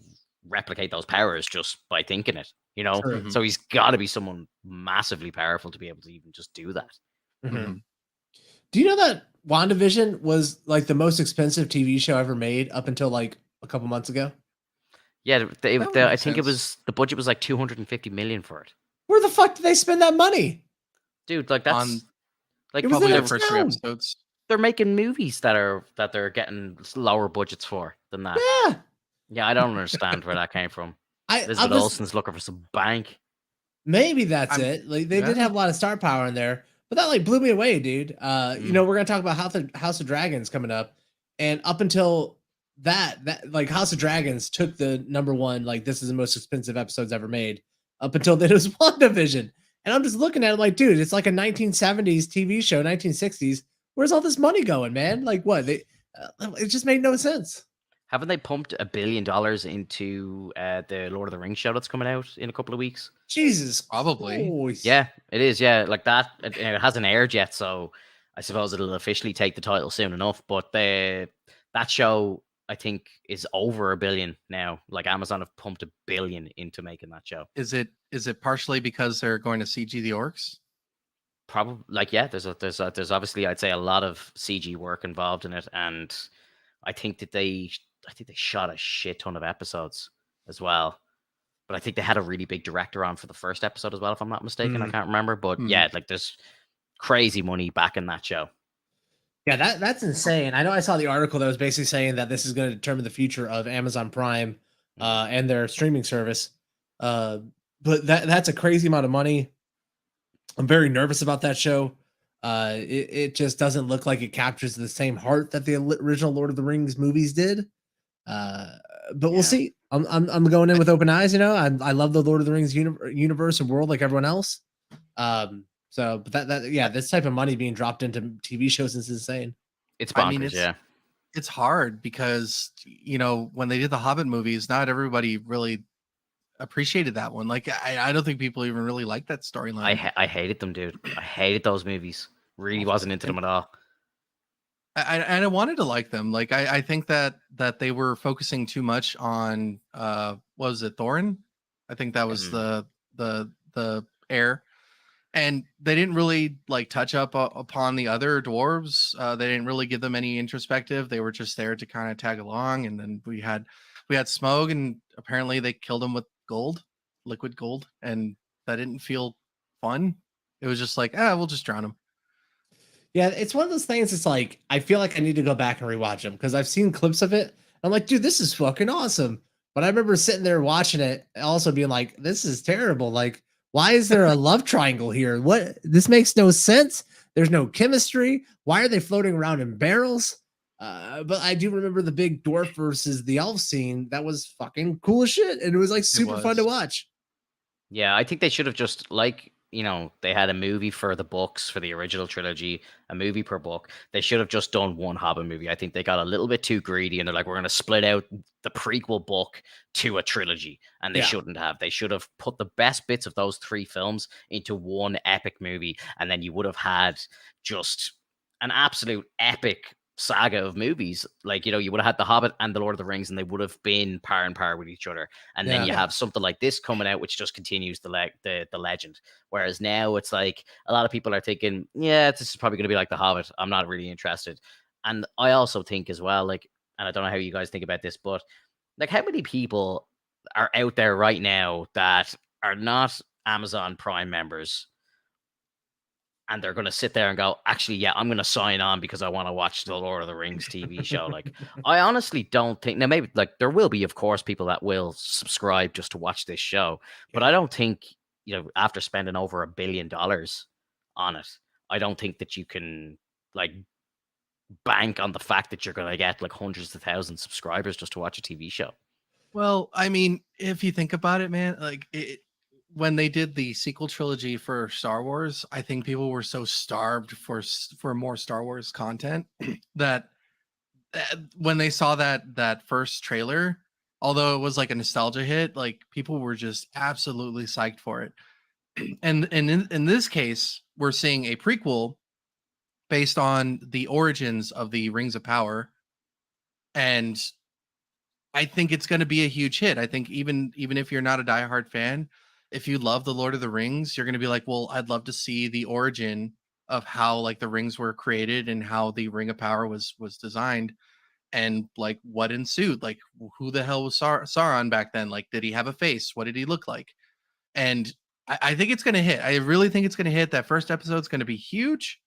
Speaker 1: replicate those powers just by thinking it, you know?
Speaker 2: True.
Speaker 3: Mhm.
Speaker 1: So he's got to be someone massively powerful to be able to even just do that.
Speaker 2: Mhm.
Speaker 3: Mhm.
Speaker 2: Do you know that WandaVision was like the most expensive TV show ever made up until like a couple months ago?
Speaker 1: Yeah,
Speaker 3: That would
Speaker 1: I
Speaker 3: make
Speaker 1: think it
Speaker 3: sense.
Speaker 1: was the budget was like 250 million for it.
Speaker 2: Where the fuck did they spend that money?
Speaker 1: Dude, like
Speaker 3: On
Speaker 1: that's like
Speaker 2: It was
Speaker 3: probably
Speaker 2: in
Speaker 3: the
Speaker 2: a
Speaker 3: first 3
Speaker 2: town.
Speaker 3: episodes.
Speaker 1: they're making movies that they're getting lower budgets for than that.
Speaker 2: Yeah.
Speaker 1: Yeah, I don't understand where that came from.
Speaker 2: I
Speaker 1: Elizabeth
Speaker 2: was
Speaker 1: Olsen's looking for some bank.
Speaker 2: maybe that's
Speaker 3: I'm
Speaker 2: it. Like they did
Speaker 3: yeah.
Speaker 2: have a lot of star power in there, but that like blew me away, dude. You know, we're gonna talk about House of Dragons coming up, and up until that like House of Dragons took the number one, like this is the most expensive episodes ever made. Up until then, it was WandaVision, and I'm just looking at it like, dude, it's like a 1970s TV show, 1960s. Where's all this money going, man? Like what? It just made no sense.
Speaker 1: Haven't they pumped $1 billion into the Lord of the Rings show that's coming out in a couple of weeks?
Speaker 2: Jesus,
Speaker 3: Probably.
Speaker 2: Christ.
Speaker 1: Yeah, it is. Yeah, like that. It hasn't aired yet, so I suppose it'll officially take the title soon enough. But that show, I think, is over $1 billion now. Like Amazon have pumped $1 billion into making that show.
Speaker 3: Is it partially because they're going to CG the orcs?
Speaker 1: Probably, like, yeah. There's obviously, I'd say, a lot of CG work involved in it, and I think they shot a shit ton of episodes as well. But I think they had a really big director on for the first episode as well, if I'm not mistaken. I can't remember, but yeah, like there's crazy money back in that show.
Speaker 2: Yeah, that's insane. I know I saw the article that was basically saying that this is going to determine the future of Amazon Prime and their streaming service. But that's a crazy amount of money. I'm very nervous about that show. It just doesn't look like it captures the same heart that the original Lord of the Rings movies did. Uh, but we'll see. I'm going in with open eyes. You know, I love the Lord of the Rings universe and world like everyone else. So, but this type of money being dropped into TV shows is insane.
Speaker 1: It's bonkers,
Speaker 3: I mean, it's hard because when they did the Hobbit movies, not everybody really appreciated that one. Like, I don't think people even really like that storyline.
Speaker 1: I hated them, dude. I hated those movies. Really wasn't into them at all.
Speaker 3: I wanted to like them. Like, I think that they were focusing too much on what was it, Thorin? I think that was the heir. And they didn't really like touch up upon the other dwarves. They didn't really give them any introspective. They were just there to kind of tag along. And then we had Smaug, and apparently they killed him with liquid gold, and that didn't feel fun. It was just like, we'll just drown him.
Speaker 2: Yeah, it's one of those things. It's like I feel like I need to go back and rewatch them because I've seen clips of it. I'm like, dude, this is fucking awesome. But I remember sitting there watching it, also being like, this is terrible. Like, why is there a love triangle here? What? This makes no sense. There's no chemistry. Why are they floating around in barrels? But I do remember the big dwarf versus the elf scene. That was fucking cool as shit, and it was like super fun to watch.
Speaker 1: Yeah, I think they should have just they had a movie for the books for the original trilogy, a movie per book. They should have just done one Hobbit movie. I think they got a little bit too greedy, and they're like, we're going to split out the prequel book to a trilogy, and they shouldn't have. They should have put the best bits of those 3 films into one epic movie, and then you would have had just an absolute epic saga of movies. Like, you would have had The Hobbit and The Lord of the Rings, and they would have been par and par with each other. And then you have something like this coming out, which just continues the legend. Whereas now it's like a lot of people are thinking, yeah, this is probably going to be like The Hobbit. I'm not really interested. And I also think as well, like, and I don't know how you guys think about this, but like, how many people are out there right now that are not Amazon Prime members, and they're going to sit there and go, actually, yeah, I'm going to sign on because I want to watch the Lord of the Rings TV show? Like, I honestly don't think, now maybe like there will be, of course, people that will subscribe just to watch this show, but I don't think, after spending over $1 billion on it, I don't think that you can like bank on the fact that you're going to get like hundreds of thousands of subscribers just to watch a TV show.
Speaker 3: Well, I mean, if you think about it, man, like when they did the sequel trilogy for Star Wars, I think people were so starved for more Star Wars content that when they saw that first trailer, although it was like a nostalgia hit, like people were just absolutely psyched for it. And in this case, we're seeing a prequel based on the origins of the Rings of Power, and I think it's going to be a huge hit. I think even if you're not a diehard fan, if you love the Lord of the Rings, you're going to be like, well, I'd love to see the origin of how like the rings were created and how the Ring of Power was designed, and like what ensued. Like who the hell was Sauron back then? Like, did he have a face? What did he look like? And I think it's going to hit. I really think it's going to hit. That first episode's going to be huge,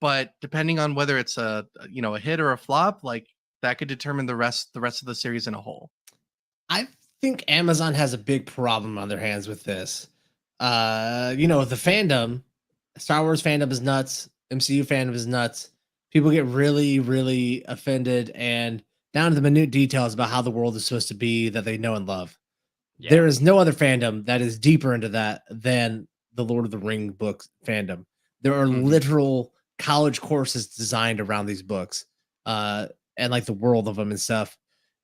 Speaker 3: but depending on whether it's a a hit or a flop, like that could determine the rest of the series in a whole.
Speaker 2: I think Amazon has a big problem on their hands with this. The fandom, Star Wars fandom is nuts. MCU fandom is nuts. People get really, really offended and down to the minute details about how the world is supposed to be that they know and love.
Speaker 1: Yeah.
Speaker 2: There is no other fandom that is deeper into that than the Lord of the Ring books fandom. There are literal college courses designed around these books, and like the world of them and stuff.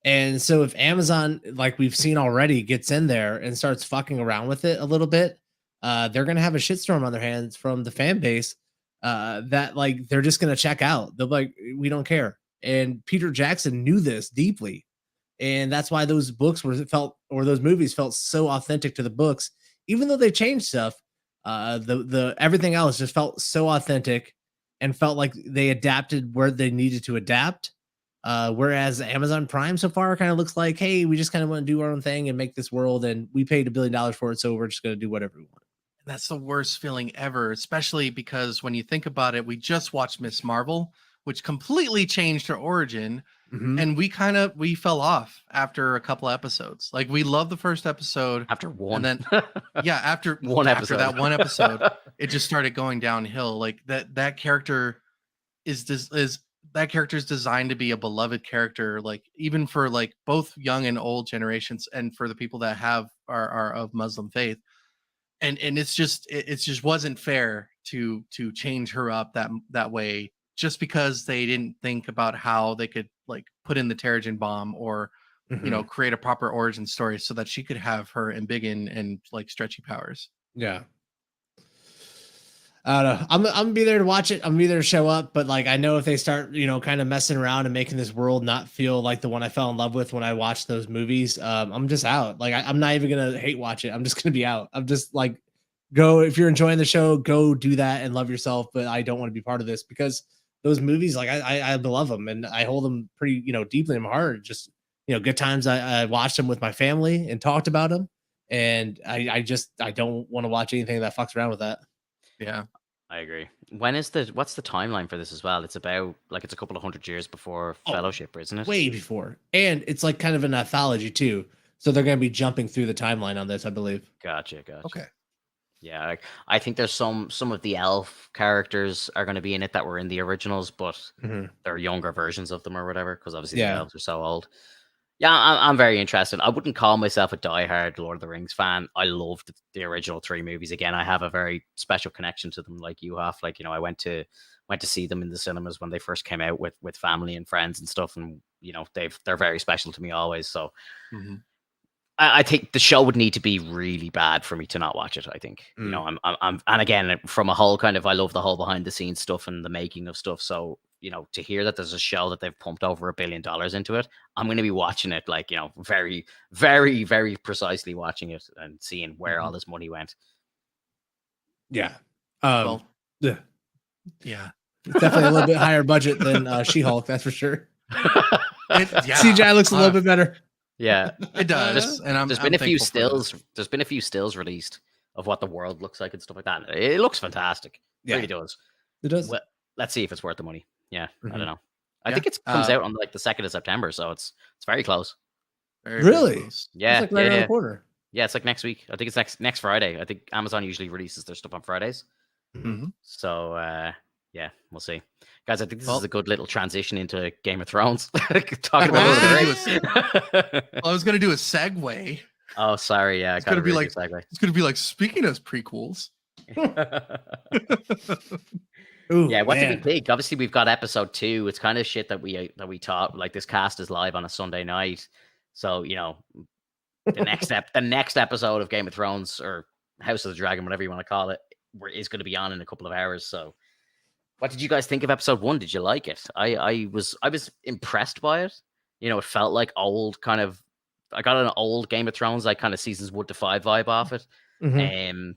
Speaker 2: And so if Amazon, like we've seen already, gets in there and starts fucking around with it a little bit, they're gonna have a shitstorm on their hands from the fan base. That like they're just gonna check out. They're like, we don't care. And Peter Jackson knew this deeply, and that's why those books those movies felt so authentic to the books, even though they changed stuff. The everything else just felt so authentic and felt like they adapted where they needed to adapt. Whereas Amazon Prime so far kind of looks like, hey, we just kind of want to do our own thing and make this world, and we paid $1 billion for it, so we're just going to do whatever we want.
Speaker 3: That's the worst feeling ever, especially because when you think about it, we just watched Miss Marvel, which completely changed her origin. And we fell off after a couple episodes. Like we loved the first episode
Speaker 1: after one,
Speaker 3: and then after that one episode, it just started going downhill. Like that character is designed to be a beloved character, like even for like both young and old generations, and for the people that are of Muslim faith. And it's just wasn't fair to change her up that way, just because they didn't think about how they could like put in the Terrigen bomb or create a proper origin story so that she could have her embiggen and like stretchy powers.
Speaker 2: Yeah. I don't know. I'm gonna be there to watch it. I'm gonna be there to show up. But like, I know if they start, kind of messing around and making this world not feel like the one I fell in love with when I watched those movies, I'm just out. Like, I'm not even gonna hate watch it. I'm just gonna be out. I'm just like, go if you're enjoying the show, go do that and love yourself. But I don't want to be part of this because those movies, like, I love them and I hold them pretty, deeply in my heart. Just, good times. I watched them with my family and talked about them, and I don't want to watch anything that fucks around with that.
Speaker 3: Yeah,
Speaker 1: I agree. What's the timeline for this as well? It's about like it's a couple of 100 years before Fellowship, isn't it?
Speaker 2: Way before, and it's like kind of an anthology too. So they're going to be jumping through the timeline on this, I believe.
Speaker 1: Gotcha.
Speaker 3: Okay.
Speaker 1: Yeah, I think there's some of the elf characters are going to be in it that were in the originals, but they're younger versions of them or whatever, because obviously the elves are so old. Yeah, I'm very interested. I wouldn't call myself a diehard Lord of the Rings fan. I loved the original 3 movies. Again, I have a very special connection to them, like you have. Like, I went to see them in the cinemas when they first came out with family and friends and stuff, and they're very special to me always. So I think the show would need to be really bad for me to not watch it. I think I'm and again, from a whole kind of, I love the whole behind the scenes stuff and the making of stuff. So to hear that there's a show that they've pumped over $1 billion into it, I'm going to be watching it, like, very, very, very precisely watching it and seeing where all this money went.
Speaker 2: Yeah.
Speaker 3: Yeah.
Speaker 2: It's definitely a little bit higher budget than She-Hulk, that's for sure. CGI looks a little bit better.
Speaker 1: Yeah,
Speaker 3: it does.
Speaker 1: There's been a few stills. There's been a few stills released of what the world looks like and stuff like that. It looks fantastic. It really does.
Speaker 2: It does.
Speaker 1: Well, let's see if it's worth the money. Yeah, I don't know. I think it comes out on like the 2nd of September, so it's very close.
Speaker 2: Really?
Speaker 1: Close. Yeah,
Speaker 2: it's like right around the corner.
Speaker 1: Yeah, it's like next week. I think it's next Friday. I think Amazon usually releases their stuff on Fridays. So yeah, we'll see, guys. I think this is a good little transition into Game of Thrones. Talking about
Speaker 3: I was going to do a segue.
Speaker 1: Oh, sorry. Yeah,
Speaker 3: it's going to be like speaking as prequels.
Speaker 2: Ooh,
Speaker 1: yeah, what did we think? Obviously, we've got episode 2. It's kind of shit that we taught. Like, this cast is live on a Sunday night, so the next episode of Game of Thrones or House of the Dragon, whatever you want to call it, is going to be on in a couple of hours. So, what did you guys think of episode 1? Did you like it? I was impressed by it. you know, it felt like old kind of. I got an old Game of Thrones, like kind of seasons 1 to 5 vibe off it.
Speaker 2: Mhm.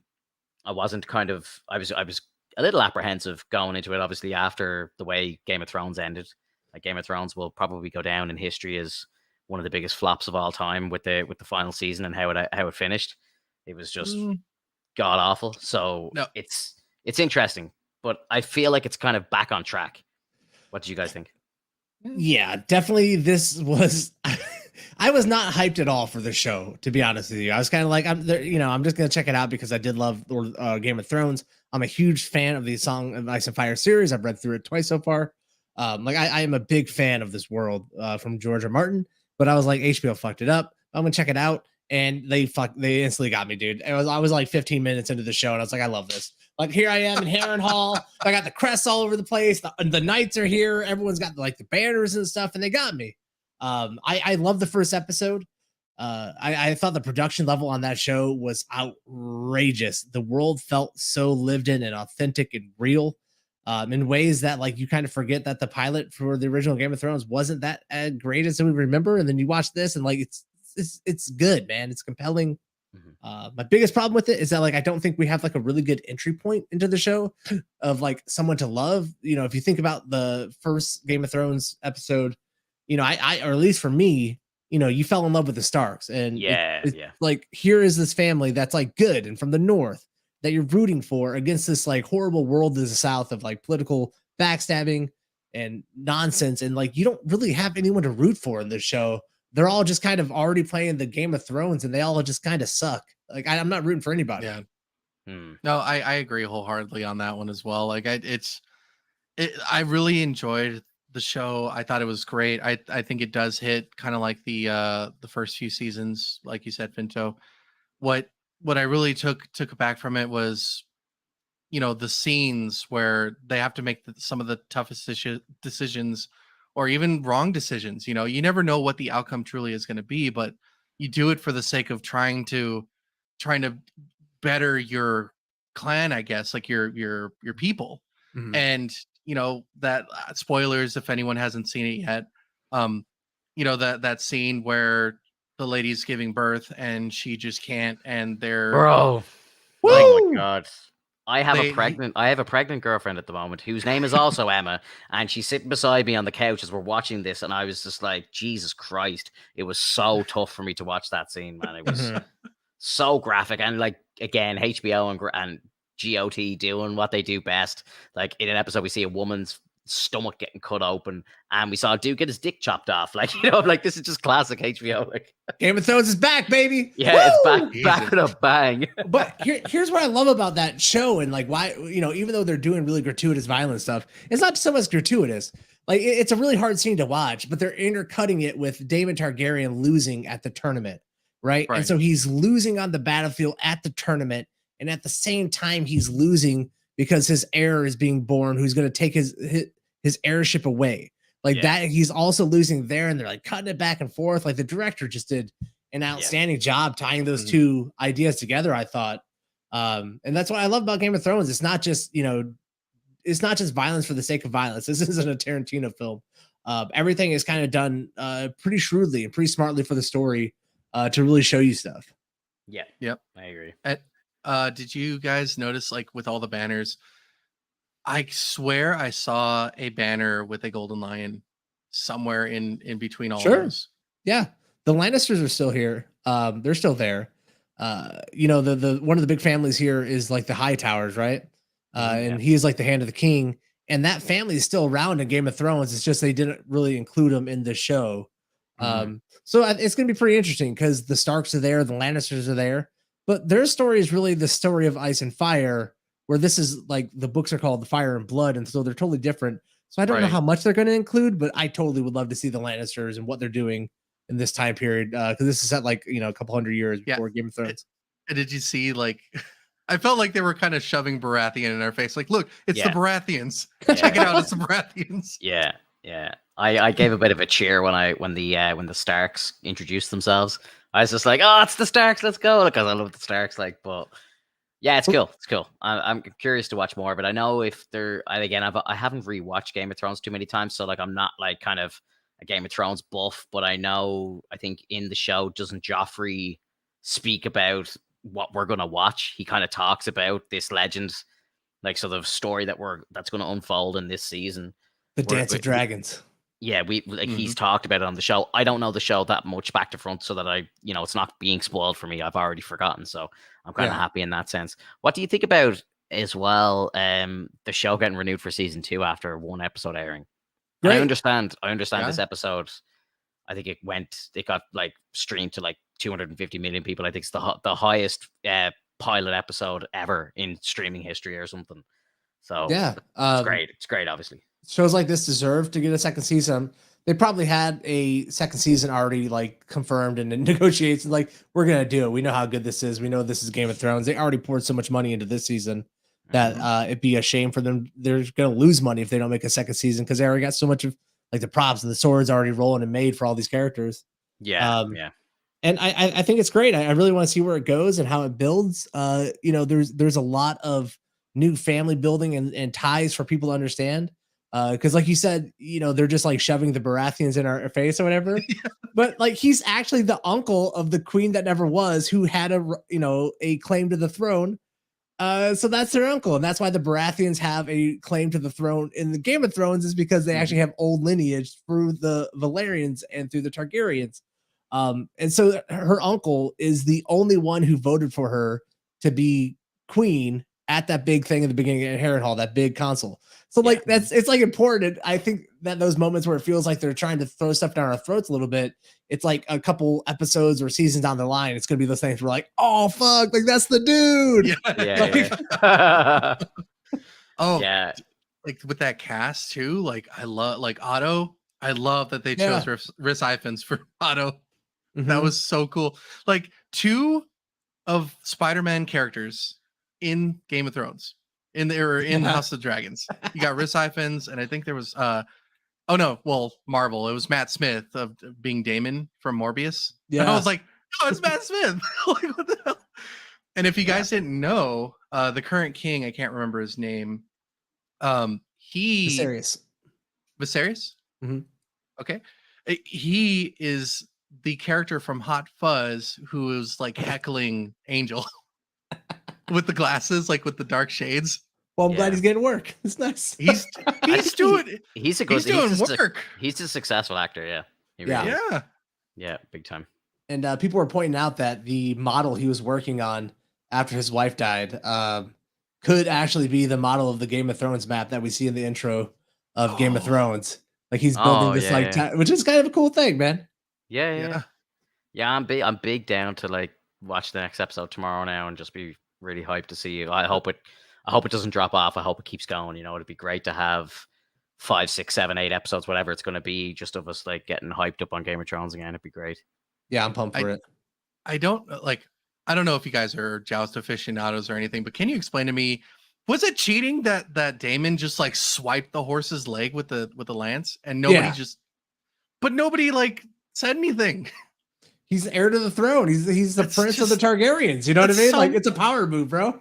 Speaker 1: I wasn't kind of. I was a little apprehensive going into it. Obviously, after the way Game of Thrones ended, like Game of Thrones will probably go down in history as one of the biggest flops of all time with the final season and how it finished. It was just
Speaker 3: Mm,
Speaker 1: god awful. So
Speaker 3: no,
Speaker 1: it's interesting, but I feel like it's kind of back on track. What do you guys think?
Speaker 2: Yeah, definitely. This was. I was not hyped at all for the show, to be honest with you. I was kind of like, I'm there, I'm just gonna check it out because I did love Game of Thrones. I'm a huge fan of the Song of Ice and Fire series. I've read through it twice so far. Like I am a big fan of this world from George R. Martin, but I was like, HBO fucked it up. I'm gonna check it out, and they instantly got me, dude. I was like 15 minutes into the show, and I was like, I love this. Like here I am in Harrenhal. I got the crests all over the place. The knights are here. Everyone's got like the banners and stuff, and they got me. I love the first episode. I thought the production level on that show was outrageous. The world felt so lived in and authentic and real, in ways that like you kind of forget that the pilot for the original Game of Thrones wasn't that great as we remember. And then you watch this and like it's good, man. It's compelling. My biggest problem with it is that like I don't think we have like a really good entry point into the show of like someone to love. If you think about the first Game of Thrones episode, I or at least for me, you fell in love with the Starks, and it's like here is this family that's like good and from the north that you're rooting for against this like horrible world to the south of like political backstabbing and nonsense, and like you don't really have anyone to root for in this show. They're all just kind of already playing the Game of Thrones, and they all just kind of suck. Like I'm not rooting for anybody.
Speaker 3: Yeah. No, I agree wholeheartedly on that one as well. Like I really enjoyed the show. I thought it was great. I think it does hit kind of like the first few seasons, like you said, Finto. What I really took back from it was, the scenes where they have to make some of the toughest decisions or even wrong decisions. You never know what the outcome truly is going to be, but you do it for the sake of trying to better your clan, I guess, like your people. And that spoilers if anyone hasn't seen it yet. That scene where the lady's giving birth and she just can't, and they're
Speaker 1: Bro.
Speaker 2: Woo!
Speaker 1: Oh my god. I have a pregnant girlfriend at the moment whose name is also Emma, and she's sitting beside me on the couch as we're watching this, and I was just like, Jesus Christ. It was so tough for me to watch that scene, man. It was so graphic, and like again, HBO and GOT doing what they do best. Like in an episode, we see a woman's stomach getting cut open, and we saw a dude get his dick chopped off. Like like this is just classic HBO. Like
Speaker 2: Game of Thrones is back, baby.
Speaker 1: Yeah,
Speaker 2: Woo!
Speaker 1: it's back with a bang.
Speaker 2: But here's what I love about that show, and like why even though they're doing really gratuitous violent stuff, it's not so much gratuitous. Like it's a really hard scene to watch, but they're intercutting it with Daemon Targaryen losing at the tournament, right? And so he's losing on the battlefield at the tournament, and at the same time he's losing because his heir is being born, who's going to take his heirship away. Like that, he's also losing there, and they're like cutting it back and forth. Like the director just did an outstanding job tying those two ideas together, I thought. And that's what I love about Game of Thrones. It's not just, it's not just violence for the sake of violence. This isn't a Tarantino film. Everything is kind of done pretty shrewdly and pretty smartly for the story to really show you stuff.
Speaker 1: Yeah.
Speaker 3: Yep.
Speaker 1: I agree.
Speaker 3: Did you guys notice, like with all the banners, I swear I saw a banner with a golden lion somewhere in between all of those.
Speaker 2: Yeah. The Lannisters are still here. They're still there. The one of the big families here is like the High Towers, right? And he is like the hand of the king. And that family is still around in Game of Thrones. It's just they didn't really include them in the show. So it's going to be pretty interesting because the Starks are there, the Lannisters are there. But their story is really the story of Ice and Fire, where this is like the books are called The Fire and Blood, and so they're totally different. So I don't know how much they're going to include, but I totally would love to see the Lannisters and what they're doing in this time period, because this is at like a couple hundred years before Game of Thrones.
Speaker 3: And did you see like? I felt like they were kind of shoving Baratheon in our face. Like, look, it's the Baratheons. Check it out, it's the Baratheons.
Speaker 1: Yeah. I gave a bit of a cheer when the Starks introduced themselves. I was just like, oh, it's the Starks, let's go, because I love the Starks. Like, but yeah, it's cool. It's cool. I'm curious to watch more, but I know if I haven't rewatched Game of Thrones too many times, so like I'm not like kind of a Game of Thrones buff, but I think in the show, doesn't Joffrey speak about what we're gonna watch? He kind of talks about this legend, like sort of story that's going to unfold in this season.
Speaker 2: The Dance of Dragons.
Speaker 1: Yeah, he's talked about it on the show. I don't know the show that much back to front, so that it's not being spoiled for me. I've already forgotten, so I'm kind of happy in that sense. What do you think about as well? The show getting renewed for season 2 after one episode airing. I understand this episode. I think it got like streamed to like 250 million people. I think it's the highest pilot episode ever in streaming history or something. So
Speaker 2: yeah,
Speaker 1: it's great. It's great, obviously.
Speaker 2: Shows like this deserve to get a second season. They probably had a second season already like confirmed and in negotiations. Like, we're gonna do it. We know how good this is. We know this is Game of Thrones. They already poured so much money into this season that it'd be a shame for them. They're gonna lose money if they don't make a second season because they already got so much of like the props and the swords already rolling and made for all these characters.
Speaker 1: Yeah.
Speaker 2: And I think it's great. I really want to see where it goes and how it builds. There's a lot of new family building and ties for people to understand. Because like you said, they're just like shoving the Baratheons in our face or whatever. But like, he's actually the uncle of the queen that never was, who had a claim to the throne. So that's their uncle, and that's why the Baratheons have a claim to the throne in the Game of Thrones, is because they actually have old lineage through the Valerians and through the Targaryens. And so her uncle is the only one who voted for her to be queen at that big thing in the beginning at Harrenhal, that big council. So like, it's like important. I think that those moments where it feels like they're trying to throw stuff down our throats a little bit, it's like a couple episodes or seasons down the line, it's going to be those things where like, oh fuck, like that's the dude.
Speaker 3: Like with that cast too. Like I love like Otto. I love that they chose Rhys Ifans for Otto. That was so cool. Like 2 of Spider-Man characters in Game of Thrones in House of Dragons. You got Rhys Ifans, and I think there was Marvel. It was Matt Smith of being Damon from Morbius. Yeah, and I was like, oh, it's Matt Smith. Like, what the hell? And if you guys didn't know, the current king, I can't remember his name.
Speaker 2: Viserys.
Speaker 3: Mm-hmm. Okay, he is the character from Hot Fuzz who is like heckling Angel with the glasses, like with the dark shades.
Speaker 2: Well, I'm glad he's getting work. It's nice.
Speaker 3: He's doing work.
Speaker 1: He's a successful actor. Yeah. He
Speaker 3: really is.
Speaker 1: Yeah, big time.
Speaker 2: And people were pointing out that the model he was working on after his wife died could actually be the model of the Game of Thrones map that we see in the intro of Game of Thrones. Like, he's building this which is kind of a cool thing, man.
Speaker 1: Yeah. I'm big down to like watch the next episode tomorrow now and just be really hyped to see it. I hope it doesn't drop off. I hope it keeps going. It'd be great to have 5, 6, 7, 8 episodes, whatever it's going to be, just of us like getting hyped up on Game of Thrones again. It'd be great.
Speaker 2: Yeah, I'm pumped for it.
Speaker 3: I don't know if you guys are joust aficionados or anything, but can you explain to me, was it cheating that Daemon just like swiped the horse's leg with the lance and nobody like said anything?
Speaker 2: He's heir to the throne. He's the prince of the Targaryens. You know what I mean? Like, it's a power move, bro.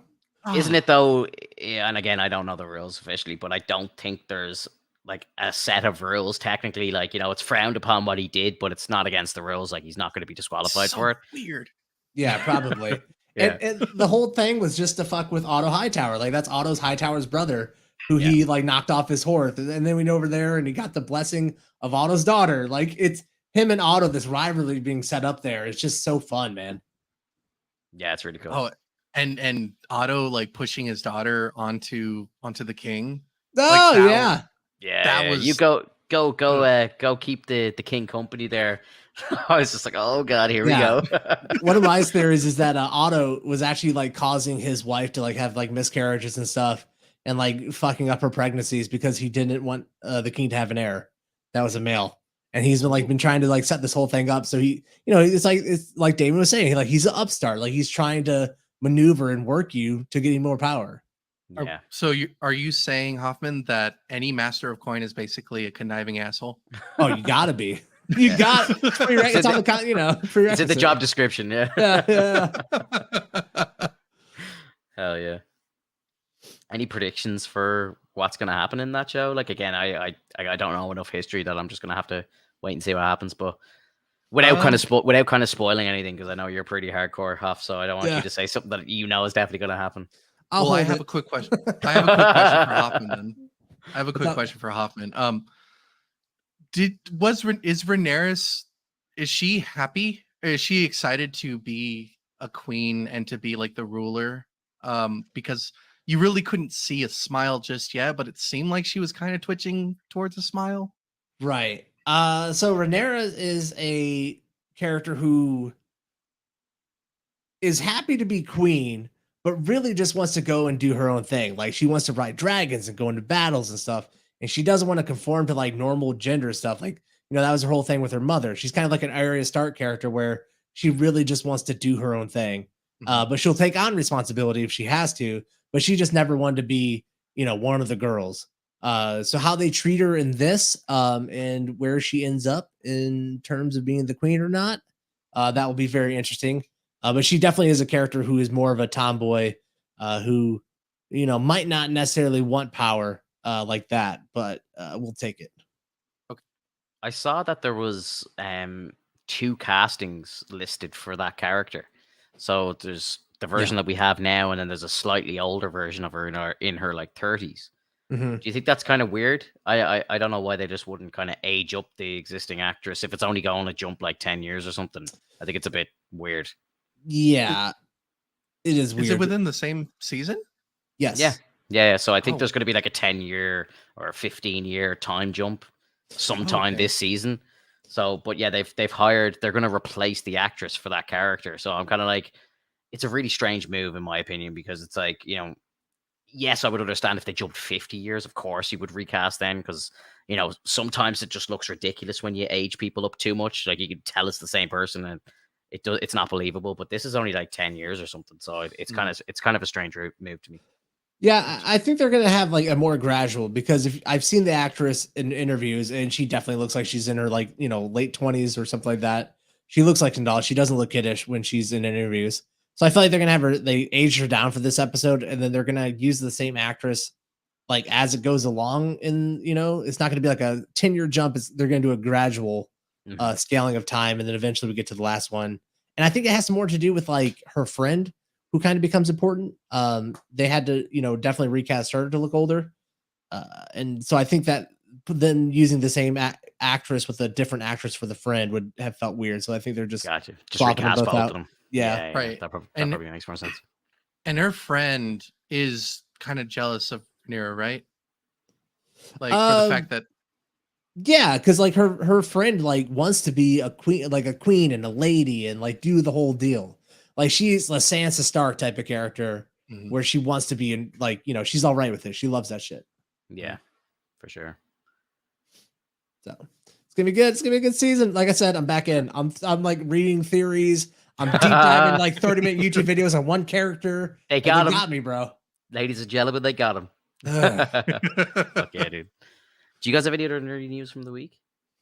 Speaker 1: Isn't it though? Yeah, and again, I don't know the rules officially, but I don't think there's like a set of rules technically. Like, it's frowned upon what he did, but it's not against the rules. Like, he's not going to be disqualified for it.
Speaker 3: Weird.
Speaker 2: Yeah, probably. And the whole thing was just to fuck with Otto Hightower. Like, that's Otto's Hightower's brother, who he like knocked off his horse, and then we went over there and he got the blessing of Otto's daughter. Like, it's him and Otto, this rivalry being set up there. It's just so fun, man.
Speaker 1: Yeah, it's really cool.
Speaker 3: Oh, and Otto like pushing his daughter onto the king.
Speaker 2: Oh,
Speaker 1: like, that was you go keep the king company there. I was just like, oh god, here we go.
Speaker 2: One of my theories is that Otto was actually like causing his wife to like have like miscarriages and stuff, and like fucking up her pregnancies because he didn't want the king to have an heir that was a male. And he's been trying to like set this whole thing up. So he, it's like Damon was saying, like, he's an upstart. Like, he's trying to maneuver and work you to getting more power.
Speaker 1: Yeah.
Speaker 3: So are you saying, Hoffman, that any master of coin is basically a conniving asshole?
Speaker 2: Oh, you gotta be. You got it's on the
Speaker 1: it's in the job description. Yeah. Hell yeah. Any predictions for what's going to happen in that show? Like, again, I don't know enough history that I'm just going to have to wait and see what happens. But without kind of
Speaker 3: Um,
Speaker 1: without kind of spoiling anything, because I know you're pretty hardcore, Huff. So I don't want you
Speaker 2: Yeah,
Speaker 1: to say something that you know is definitely going to happen.
Speaker 2: I'll
Speaker 3: well, I
Speaker 2: hold
Speaker 3: have
Speaker 2: it.
Speaker 3: a quick question. I have a quick question for Hoffman then. I have a
Speaker 2: What's
Speaker 3: quick
Speaker 2: up?
Speaker 3: question for Hoffman. Is Rhaenyra, is she happy? Is she excited to be a queen and to be like the ruler? Because you really couldn't see a smile just yet, but it seemed like she was kind of twitching towards a smile.
Speaker 2: Right. So Rhaenyra is a character who is happy to be queen, but really just wants to go and do her own thing. Like she wants to ride dragons and go into battles and stuff. And she doesn't want to conform to like normal gender stuff. Like, that was her whole thing with her mother. She's kind of like an Arya Stark character where she really just wants to do her own thing.
Speaker 3: Mhm.
Speaker 2: But she'll take on responsibility if she has to, but she just never wanted to be, one of the girls. So how they treat her in this, and where she ends up in terms of being the queen or not, that will be very interesting. But she definitely is a character who is more of a tomboy, who, might not necessarily want power like that, but we'll take it.
Speaker 1: I saw that there was 2 castings listed for that character. So there's the version
Speaker 2: Yeah.
Speaker 1: that we have now, and then there's a slightly older version of her in her like 30s.
Speaker 2: hmm
Speaker 1: Do you think that's kind of weird? I don't know why they just wouldn't kind of age up the existing actress if it's only going to jump like 10 years or something. I think it's a bit weird.
Speaker 3: Is,
Speaker 2: Yeah, it is
Speaker 3: is it
Speaker 2: weird.
Speaker 3: within the same season?
Speaker 1: Yeah.
Speaker 2: Yes.
Speaker 1: Yeah. So I think
Speaker 3: Oh,
Speaker 1: there's going to be like a 10-year or a 15-year time jump sometime
Speaker 3: okay.
Speaker 1: this season. So, but yeah, they've hired, they're going to replace the actress for that character. So I'm kind of like, it's a really strange move in my opinion, because it's like, yes, I would understand if they jumped 50 years. Of course, you would recast then, because sometimes it just looks ridiculous when you age people up too much. Like you can tell it's the same person, and it's not believable. But this is only like 10 years or something, so
Speaker 3: Mhm.
Speaker 1: it's kind of a strange move to me.
Speaker 2: Yeah, I think they're gonna have like a more gradual, because if I've seen the actress in interviews and she definitely looks like she's in her like late 20s or something like that. She looks like an adult. She doesn't look kiddish when she's in interviews. So I feel like they're gonna have her. They aged her down for this episode, and then they're gonna use the same actress like as it goes along. And it's not gonna be like a 10-year jump. They're gonna do a gradual
Speaker 1: Hmm.
Speaker 2: scaling of time, and then eventually we get to the last one. And I think it has more to do with like her friend who kind of becomes important. They had to, definitely recast her to look older. And so I think that then using the same actress with a different actress for the friend would have felt weird. So I think they're just
Speaker 1: Gotcha. Just
Speaker 2: swapping them
Speaker 1: recast
Speaker 2: both
Speaker 1: both of
Speaker 2: out.
Speaker 1: them.
Speaker 2: Yeah.
Speaker 1: Yeah,
Speaker 3: Right.
Speaker 1: that
Speaker 3: And
Speaker 1: probably makes more sense.
Speaker 3: and her friend is kind of jealous of Nira, right? Like for the
Speaker 2: Uh,
Speaker 3: fact that
Speaker 2: yeah, because like her friend like wants to be a queen and a lady and like do the whole deal. Like she's a Sansa Stark type of character
Speaker 3: Mhm,
Speaker 2: where she wants to be in, like, she's all right with it. She loves that shit.
Speaker 3: mhm.
Speaker 1: Yeah, for sure.
Speaker 2: So it's gonna be good. It's gonna be a good season. Like I said, I'm back in. I'm like reading theories. I'm deep diving like 30-minute YouTube videos on one character.
Speaker 1: They
Speaker 2: Like they
Speaker 1: got him,
Speaker 2: got me, bro.
Speaker 1: ladies and gentlemen. They got him.
Speaker 2: Ugh.
Speaker 1: Fuck yeah, dude. Do you guys have any other nerdy news from the week?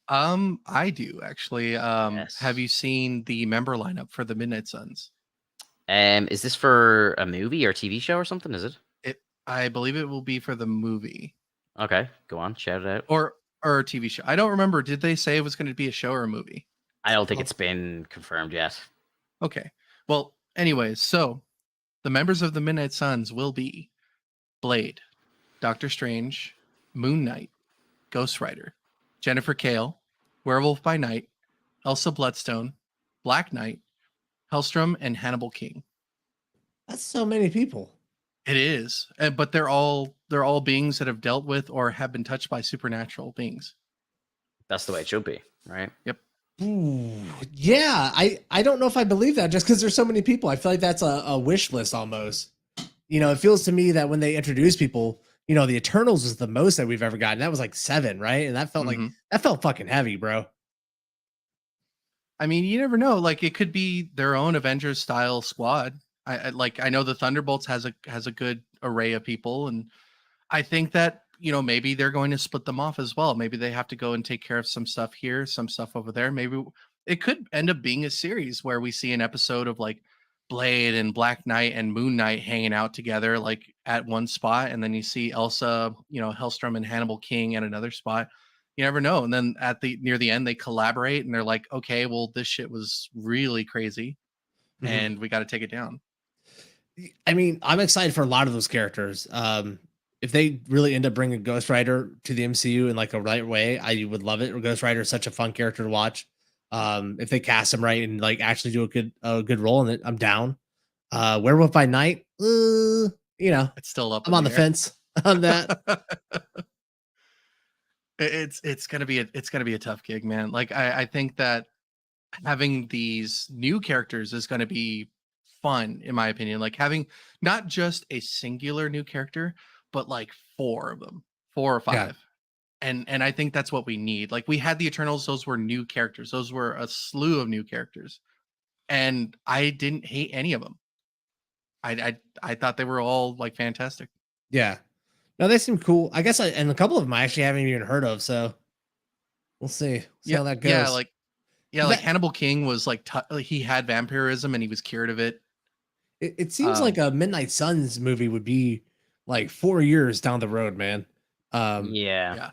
Speaker 3: I do actually. Have
Speaker 1: Yes.
Speaker 3: you seen the member lineup for the Midnight Suns?
Speaker 1: Is this for a movie or a TV show or something? Is it?
Speaker 3: I believe it will be for the movie
Speaker 1: Okay, go on, shout it out.
Speaker 3: or a TV show. I don't remember. Did they say it was going to be a show or a movie?
Speaker 1: I don't think
Speaker 2: Well,
Speaker 1: it's been confirmed yet.
Speaker 3: Okay. Well, anyways, so the members of the Midnight Suns will be Blade, Doctor Strange, Moon Knight, Ghost Rider, Jennifer Kale, Werewolf by Night, Elsa Bloodstone, Black Knight, Hellstrom, and Hannibal King.
Speaker 2: that's so many people.
Speaker 3: It is, but they're all beings that have dealt with or have been touched by supernatural beings.
Speaker 1: That's the way it should be, right?
Speaker 3: Yep.
Speaker 2: Ooh, yeah, I don't know if I believe that just because there's so many people. I feel like that's a wish list almost. It feels to me that when they introduce people, the Eternals was the most that we've ever gotten. That was like 7, right? And
Speaker 3: Mhm.
Speaker 2: that felt fucking heavy, bro.
Speaker 3: I mean, you never know. Like it could be their own Avengers style squad. I know the Thunderbolts has a good array of people, and I think that maybe they're going to split them off as well. Maybe they have to go and take care of some stuff here, some stuff over there. Maybe it could end up being a series where we see an episode of like Blade and Black Knight and Moon Knight hanging out together like at one spot, and then you see Elsa, Hellstrom and Hannibal King at another spot. You never know. And then near the end, they collaborate and they're like, okay, well, this shit was really crazy, and we got to take it down.
Speaker 2: I mean, I'm excited for a lot of those characters. If they really end up bringing Ghost Rider to the MCU in like a right way, I would love it. Ghost Rider is such a fun character to watch. If they cast him right and like actually do a good role in it, I'm down. Werewolf by Night, you know,
Speaker 3: It's still up.
Speaker 2: I'm on the fence on that.
Speaker 3: It's gonna be a tough gig, man. Like I think that having these new characters is gonna be fun, in my opinion. Like having not just a singular new character, but like 4 of them, 4 or 5.
Speaker 2: Yeah.
Speaker 3: And I think that's what we need. Like we had the Eternals; those were new characters. Those were a slew of new characters, and I didn't hate any of them. I thought they were all like fantastic.
Speaker 2: Yeah. No, they seem cool. I guess and a couple of them I actually haven't even heard of, so we'll see. See how that goes.
Speaker 3: Like Hannibal King was like he had vampirism and he was cured of it.
Speaker 2: It seems like a Midnight Suns movie would be like 4 years down the road, man.
Speaker 1: Yeah,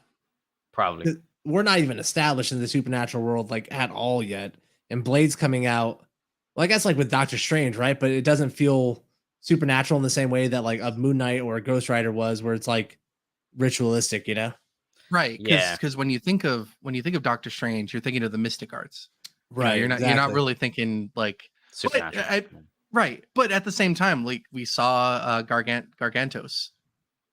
Speaker 1: probably.
Speaker 2: We're not even established in the supernatural world like at all yet, and Blade's coming out. Well, I guess like with Doctor Strange, right? But it doesn't feel supernatural in the same way that like a Moon Knight or a Ghost Rider was, where it's like ritualistic, you know?
Speaker 3: Right.
Speaker 1: Yeah.
Speaker 3: Because when you think of Doctor Strange, you're thinking of the mystic arts.
Speaker 2: Right.
Speaker 3: You're not really thinking like
Speaker 1: Supernatural.
Speaker 3: right. But at the same time, like we saw Gargantos.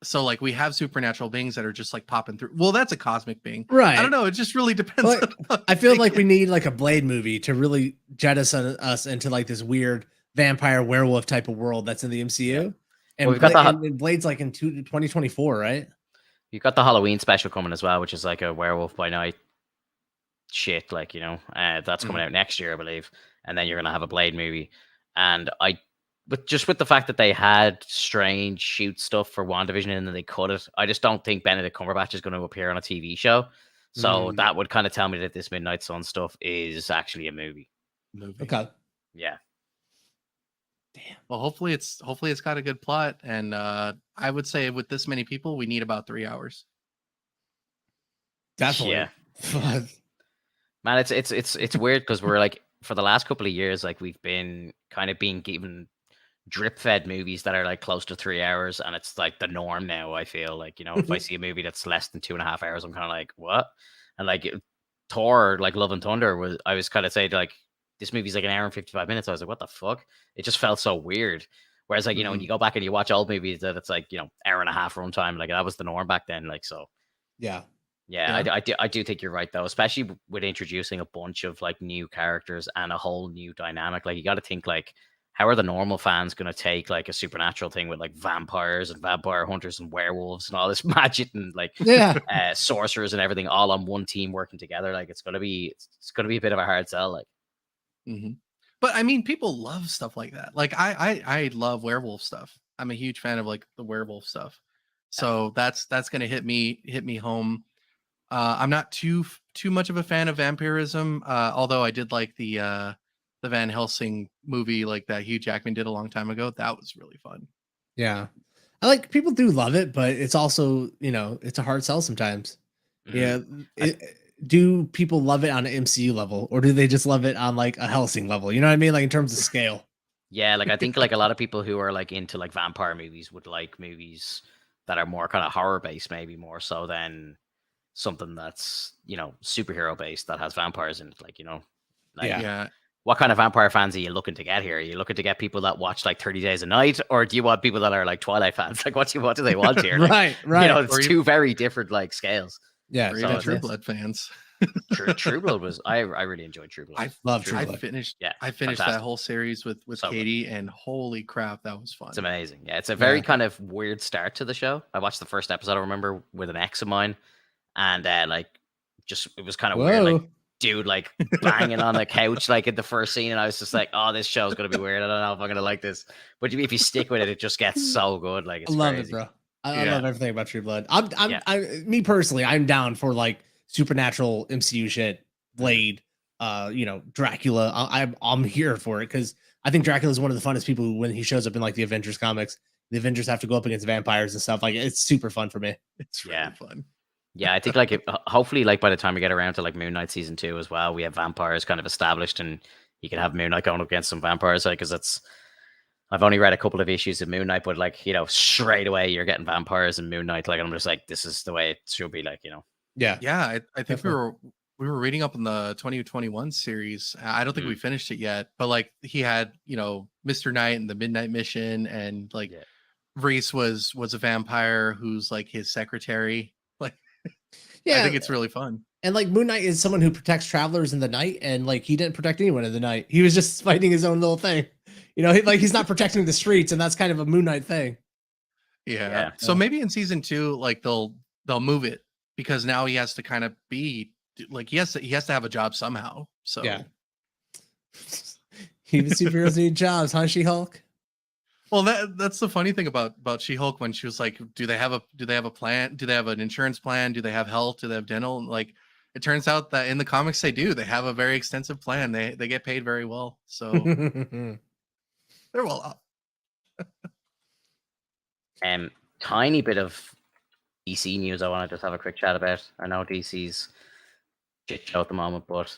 Speaker 3: So like we have supernatural beings that are just like popping through. Well, that's a cosmic being.
Speaker 2: Right.
Speaker 3: I don't know. It just really depends.
Speaker 2: I feel like we need like a Blade movie to really jettison us into like this weird vampire werewolf type of world that's in the MCU.
Speaker 1: Yeah.
Speaker 2: And,
Speaker 1: well,
Speaker 2: and Blade's like in 2024, right?
Speaker 1: You've got the Halloween special coming as well, which is like a Werewolf by Night shit, like, you know, that's coming out next year, I believe. And then you're going to have a Blade movie. And but just with the fact that they had Strange shoot stuff for WandaVision and then they cut it, I just don't think Benedict Cumberbatch is going to appear on a TV show. So that would kind of tell me that this Midnight Sun stuff is actually a movie.
Speaker 2: Okay.
Speaker 1: Yeah.
Speaker 2: Damn.
Speaker 3: Well, hopefully it's got a good plot, and I would say with this many people, we need about 3 hours.
Speaker 2: Definitely.
Speaker 1: Yeah. Man, it's weird because we're like, for the last couple of years, like we've been kind of being given drip fed movies that are like close to 3 hours, and it's like the norm now. I feel like, you know, if I see a movie that's less than 2.5 hours, I'm kind of like, what? And like Thor, like Love and Thunder, I was kind of saying like, this movie's like an hour and 55 minutes. I was like, what the fuck? It just felt so weird. Whereas like, you know, when you go back and you watch old movies that it's like, you know, hour and a half runtime, like that was the norm back then. Like, so
Speaker 2: Yeah.
Speaker 1: I do think you're right though, especially with introducing a bunch of like new characters and a whole new dynamic. Like you got to think like, how are the normal fans going to take like a supernatural thing with like vampires and vampire hunters and werewolves and all this magic and like sorcerers and everything all on one team working together? Like it's gonna be a bit of a hard sell. Like,
Speaker 3: but I mean, people love stuff like that. Like I love werewolf stuff. I'm a huge fan of like the werewolf stuff. So that's gonna hit me home. I'm not too much of a fan of vampirism, although I did like the Van Helsing movie, like that Hugh Jackman did a long time ago. That was really fun.
Speaker 2: Yeah, I like, people do love it, but it's also, you know, it's a hard sell sometimes. Yeah, do people love it on an MCU level, or do they just love it on like a Helsing level? You know what I mean? Like in terms of scale.
Speaker 1: Yeah, like I think like a lot of people who are like into like vampire movies would like movies that are more kind of horror based, maybe more so than something that's, you know, superhero based that has vampires in it. Like, you know, like,
Speaker 3: yeah.
Speaker 1: What kind of vampire fans are you looking to get here? Are you looking to get people that watch like 30 Days a Night, or do you want people that are like Twilight fans? Like, what do they want here? Like,
Speaker 2: right.
Speaker 1: You know, it's two very different like scales.
Speaker 2: Yeah,
Speaker 3: or even True Blood fans.
Speaker 1: True Blood was I really enjoyed True Blood.
Speaker 2: I love True Blood.
Speaker 3: I finished that whole series with so Katie, and holy crap, that was fun.
Speaker 1: It's amazing. Yeah, it's a very kind of weird start to the show. I watched the first episode, I remember, with an ex of mine, and like just it was kind of weird, like dude like banging on the couch like in the first scene, and I was just like, oh, this show's gonna be weird. I don't know if I'm gonna like this, but if you stick with it, it just gets so good. Like, it's
Speaker 2: I love
Speaker 1: crazy.
Speaker 2: it, bro. I love everything about True Blood. Me personally, I'm down for like supernatural MCU shit. Blade, you know, Dracula. I'm here for it because I think Dracula is one of the funnest people when he shows up in like the Avengers comics. The Avengers have to go up against vampires and stuff. Like, it's super fun for me.
Speaker 3: It's really fun.
Speaker 1: Yeah, I think like hopefully like by the time we get around to like Moon Knight season 2 as well, we have vampires kind of established, and you can have Moon Knight going up against some vampires. Like, because it's I've only read a couple of issues of Moon Knight, but like straight away you're getting vampires and Moon Knight. Like, I'm just like, this is the way it should be. Like,
Speaker 2: Yeah,
Speaker 3: Yeah, I think
Speaker 2: definitely.
Speaker 3: we were reading up on the 2021 series. I don't think we
Speaker 1: Mm,
Speaker 3: finished it yet, but like he had, Mr. Knight and the Midnight Mission, and like
Speaker 1: yeah.
Speaker 3: Reese was a vampire who's like his secretary. Like, I
Speaker 2: Yeah,
Speaker 3: think it's really fun.
Speaker 2: and like Moon Knight is someone who protects travelers in the night, and like he didn't protect anyone in the night. He was just fighting his own little thing. Like he's not protecting the streets, and that's kind of a Moon Knight thing.
Speaker 3: Yeah.
Speaker 1: Yeah.
Speaker 3: So maybe in season 2, like they'll move it, because now he has to kind of be like he has to have a job somehow. So
Speaker 2: Yeah. Even superheroes need jobs, huh, She-Hulk?
Speaker 3: well, that's the funny thing about She-Hulk, when she was like, do they have a plan? Do they have an insurance plan? Do they have health? Do they have dental? And, like, it turns out that in the comics they do. They have a very extensive plan. They get paid very well. So they're well off.
Speaker 1: Tiny bit of DC news I want to just have a quick chat about. I know DC's shit show at the moment, but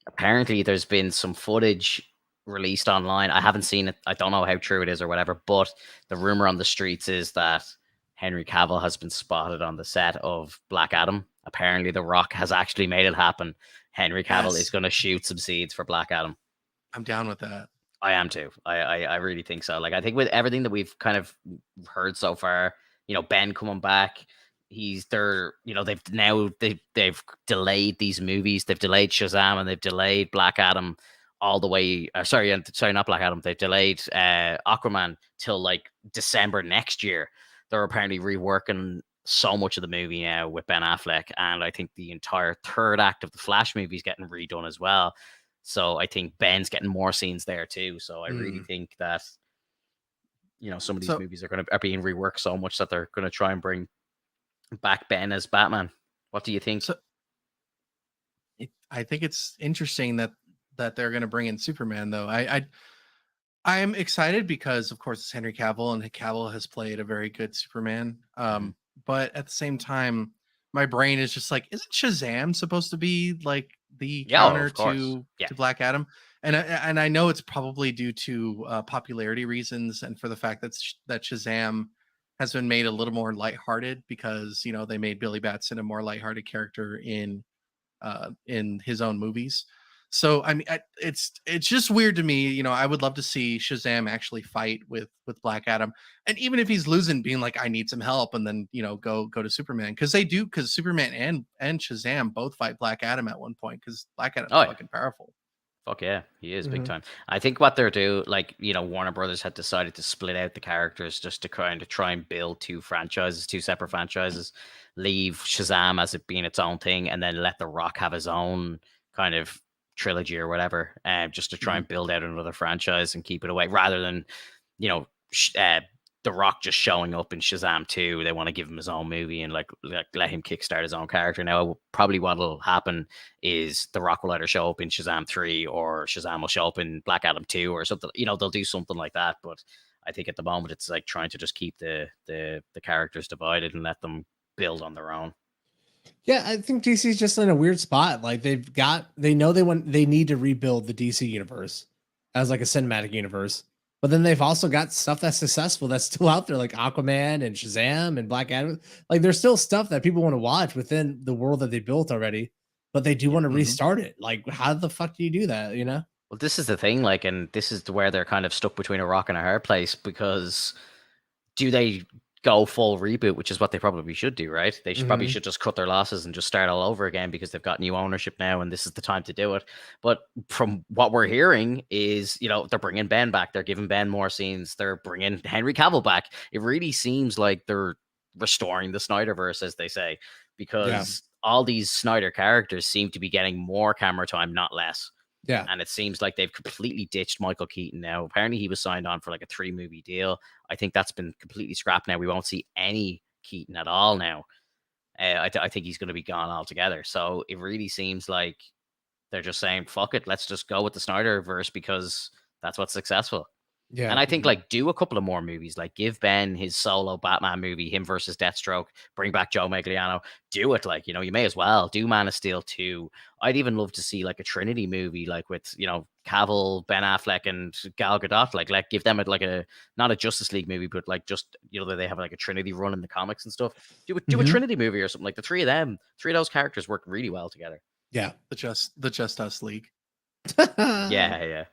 Speaker 1: apparently there's been some footage released online. I haven't seen it. I don't know how true it is or whatever, but the rumor on the streets is that Henry Cavill has been spotted on the set of Black Adam. Apparently, The Rock has actually made it happen. Henry Cavill is
Speaker 3: Yes,
Speaker 1: going to shoot some seeds for Black Adam.
Speaker 3: I'm down with that.
Speaker 1: I am too. I really think so. Like, I think with everything that we've kind of heard so far, Ben coming back, they've delayed these movies. They've delayed Shazam and they've delayed Black Adam all the way. Sorry, not Black Adam. They've delayed Aquaman till like December next year. They're apparently reworking so much of the movie now with Ben Affleck, and I think the entire third act of the Flash movie is getting redone as well. So I think Ben's getting more scenes there too. So I really
Speaker 3: Mm.
Speaker 1: think that some of these
Speaker 3: So
Speaker 1: movies are being reworked so much that they're gonna try and bring back Ben as Batman. What do you think?
Speaker 3: so I think it's interesting that they're going to bring in Superman, though. I'm excited because, of course, it's Henry Cavill, and Cavill has played a very good Superman.
Speaker 1: Mhm.
Speaker 3: But at the same time, my brain is just like, isn't Shazam supposed to be like the
Speaker 1: Yeah, oh,
Speaker 3: counter
Speaker 1: of course.
Speaker 3: to
Speaker 1: Yeah,
Speaker 3: Black Adam? And I know it's probably due to popularity reasons, and for the fact that Shazam has been made a little more lighthearted, because they made Billy Batson a more lighthearted character in his own movies. So I mean, it's just weird to me. I would love to see Shazam actually fight with Black Adam, and even if he's losing, being like, I need some help, and then go to Superman, because they do, because Superman and Shazam both fight Black Adam at one point, because Black Adam's
Speaker 1: oh yeah,
Speaker 3: fucking powerful.
Speaker 1: fuck yeah, he is big
Speaker 2: Mhm.
Speaker 1: time. I think what they're doing, like Warner Brothers had decided to split out the characters just to kind of try and build two separate franchises, leave Shazam as it being its own thing, and then let The Rock have his own kind of trilogy or whatever, just to try
Speaker 3: Mhm.
Speaker 1: and build out another franchise and keep it away, rather than you know The Rock just showing up in Shazam 2. They want to give him his own movie and like let him kickstart his own character. Now, probably what'll happen is The Rock will either show up in Shazam 3 or Shazam will show up in Black Adam 2 or something. They'll do something like that. But I think at the moment it's like trying to just keep the characters divided and let them build on their own.
Speaker 2: Yeah, I think DC's just in a weird spot. Like they know they need to rebuild the DC universe as like a cinematic universe. But then they've also got stuff that's successful that's still out there, like Aquaman and Shazam and Black Adam. Like there's still stuff that people want to watch within the world that they built already, but they do
Speaker 1: Yeah.
Speaker 2: want to
Speaker 3: Mhm.
Speaker 2: restart it. Like, how the fuck do you do that?
Speaker 1: Well, this is the thing, like, and this is where they're kind of stuck between a rock and a hard place, because do they go full reboot, which is what they probably should do, right? They should probably
Speaker 2: Hmm.
Speaker 1: should just cut their losses and just start all over again because they've got new ownership now and this is the time to do it. But from what we're hearing is, they're bringing Ben back. They're giving Ben more scenes. They're bringing Henry Cavill back. It really seems like they're restoring the Snyderverse, as they say,
Speaker 2: Yeah,
Speaker 1: because all these Snyder characters seem to be getting more camera time, not less.
Speaker 2: yeah.
Speaker 1: And it seems like they've completely ditched Michael Keaton now. Apparently, he was signed on for like a 3-movie deal. I think that's been completely scrapped now. We won't see any Keaton at all now. I think he's going to be gone altogether. So it really seems like they're just saying, fuck it, let's just go with the Snyderverse because that's what's successful.
Speaker 2: Yeah.
Speaker 1: And I think like do a couple of more movies, like give Ben his solo Batman movie, him versus Deathstroke, bring back Joe Magliano, do it. Like, you may as well do Man of Steel 2. I'd even love to see like a Trinity movie, like with, Cavill, Ben Affleck and Gal Gadot, like give them not a Justice League movie, but like just, that they have like a Trinity run in the comics and stuff. Do a Trinity movie or something. Like the three of those characters work really well together.
Speaker 2: Yeah.
Speaker 3: The Just Us League.
Speaker 1: Yeah.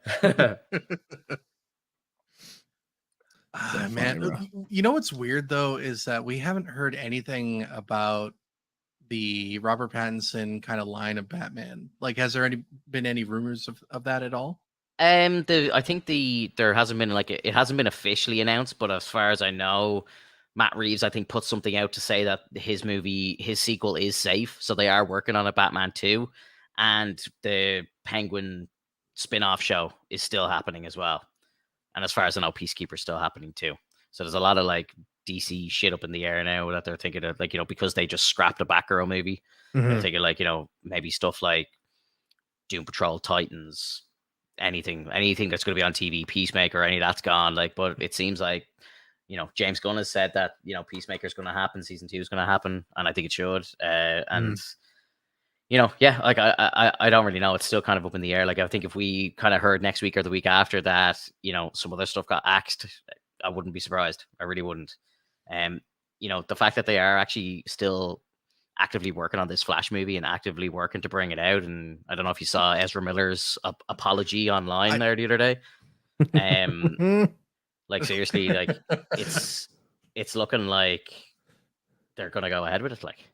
Speaker 3: Man, what's weird though is that we haven't heard anything about the Robert Pattinson kind of line of Batman. Like, has there been any rumors of that at all?
Speaker 1: I think there hasn't been it hasn't been officially announced, but as far as I know, Matt Reeves I think put something out to say that his sequel is safe, so they are working on a Batman 2, and the Penguin spin-off show is still happening as well. And as far as I know, Peacekeeper's still happening too. So there's a lot of like DC shit up in the air now that they're thinking of, like, because they just scrapped a Batgirl movie. They're thinking like, maybe stuff like Doom Patrol, Titans, anything that's going to be on TV, Peacemaker, any of that's gone. Like, but it seems like, James Gunn has said that, Peacemaker is going to happen, season 2 is going to happen, and I think it should. And like I don't really know. It's still kind of up in the air. Like, I think if we kind of heard next week or the week after that, some other stuff got axed, I wouldn't be surprised. I really wouldn't. The fact that they are actually still actively working on this Flash movie and actively working to bring it out. And I don't know if you saw Ezra Miller's apology online there the other day. Like, seriously, like it's looking like they're gonna go ahead with it. Like,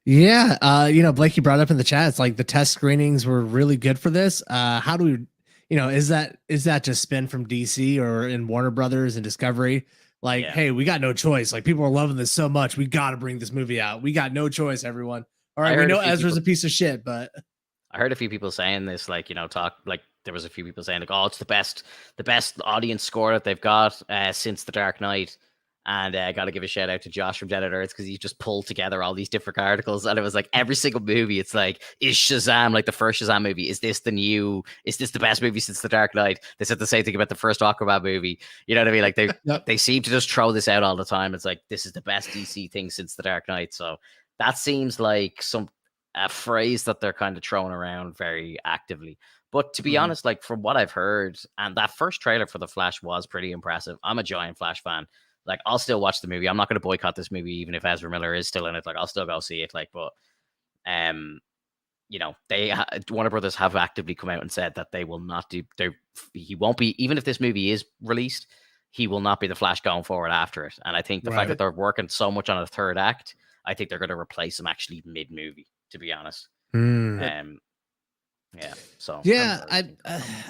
Speaker 2: yeah, Blake, you brought up in the chat, it's like the test screenings were really good for this. How do we, is that just spin from DC or in Warner Brothers and Discovery? Like, hey, we got no choice. Like, people are loving this so much, we got to bring this movie out. We got no choice, everyone. All right, we know Ezra's a piece of shit, but
Speaker 1: I heard a few people saying this, like, there was a few people saying like, oh, it's the best audience score that they've got since The Dark Knight. And I got to give a shout out to Josh from Dead at Earth, because he just pulled together all these different articles. And it was like every single movie, it's like, is Shazam, like the first Shazam movie, is this the best movie since The Dark Knight? They said the same thing about the first Aquaman movie. You know what I mean? Like they seem to just throw this out all the time. It's like, this is the best DC thing since The Dark Knight. So that seems like a phrase that they're kind of throwing around very actively. But to be honest, like from what I've heard, and that first trailer for The Flash was pretty impressive. I'm a giant Flash fan. Like, I'll still watch the movie. I'm not going to boycott this movie, even if Ezra Miller is still in it. Like, I'll still go see it. Like, but, Warner Brothers have actively come out and said that they will not do. He won't be, even if this movie is released, he will not be the Flash going forward after it. And I think the fact that they're working so much on a third act, I think they're going to replace him actually mid-movie, to be honest. Yeah. So
Speaker 2: yeah,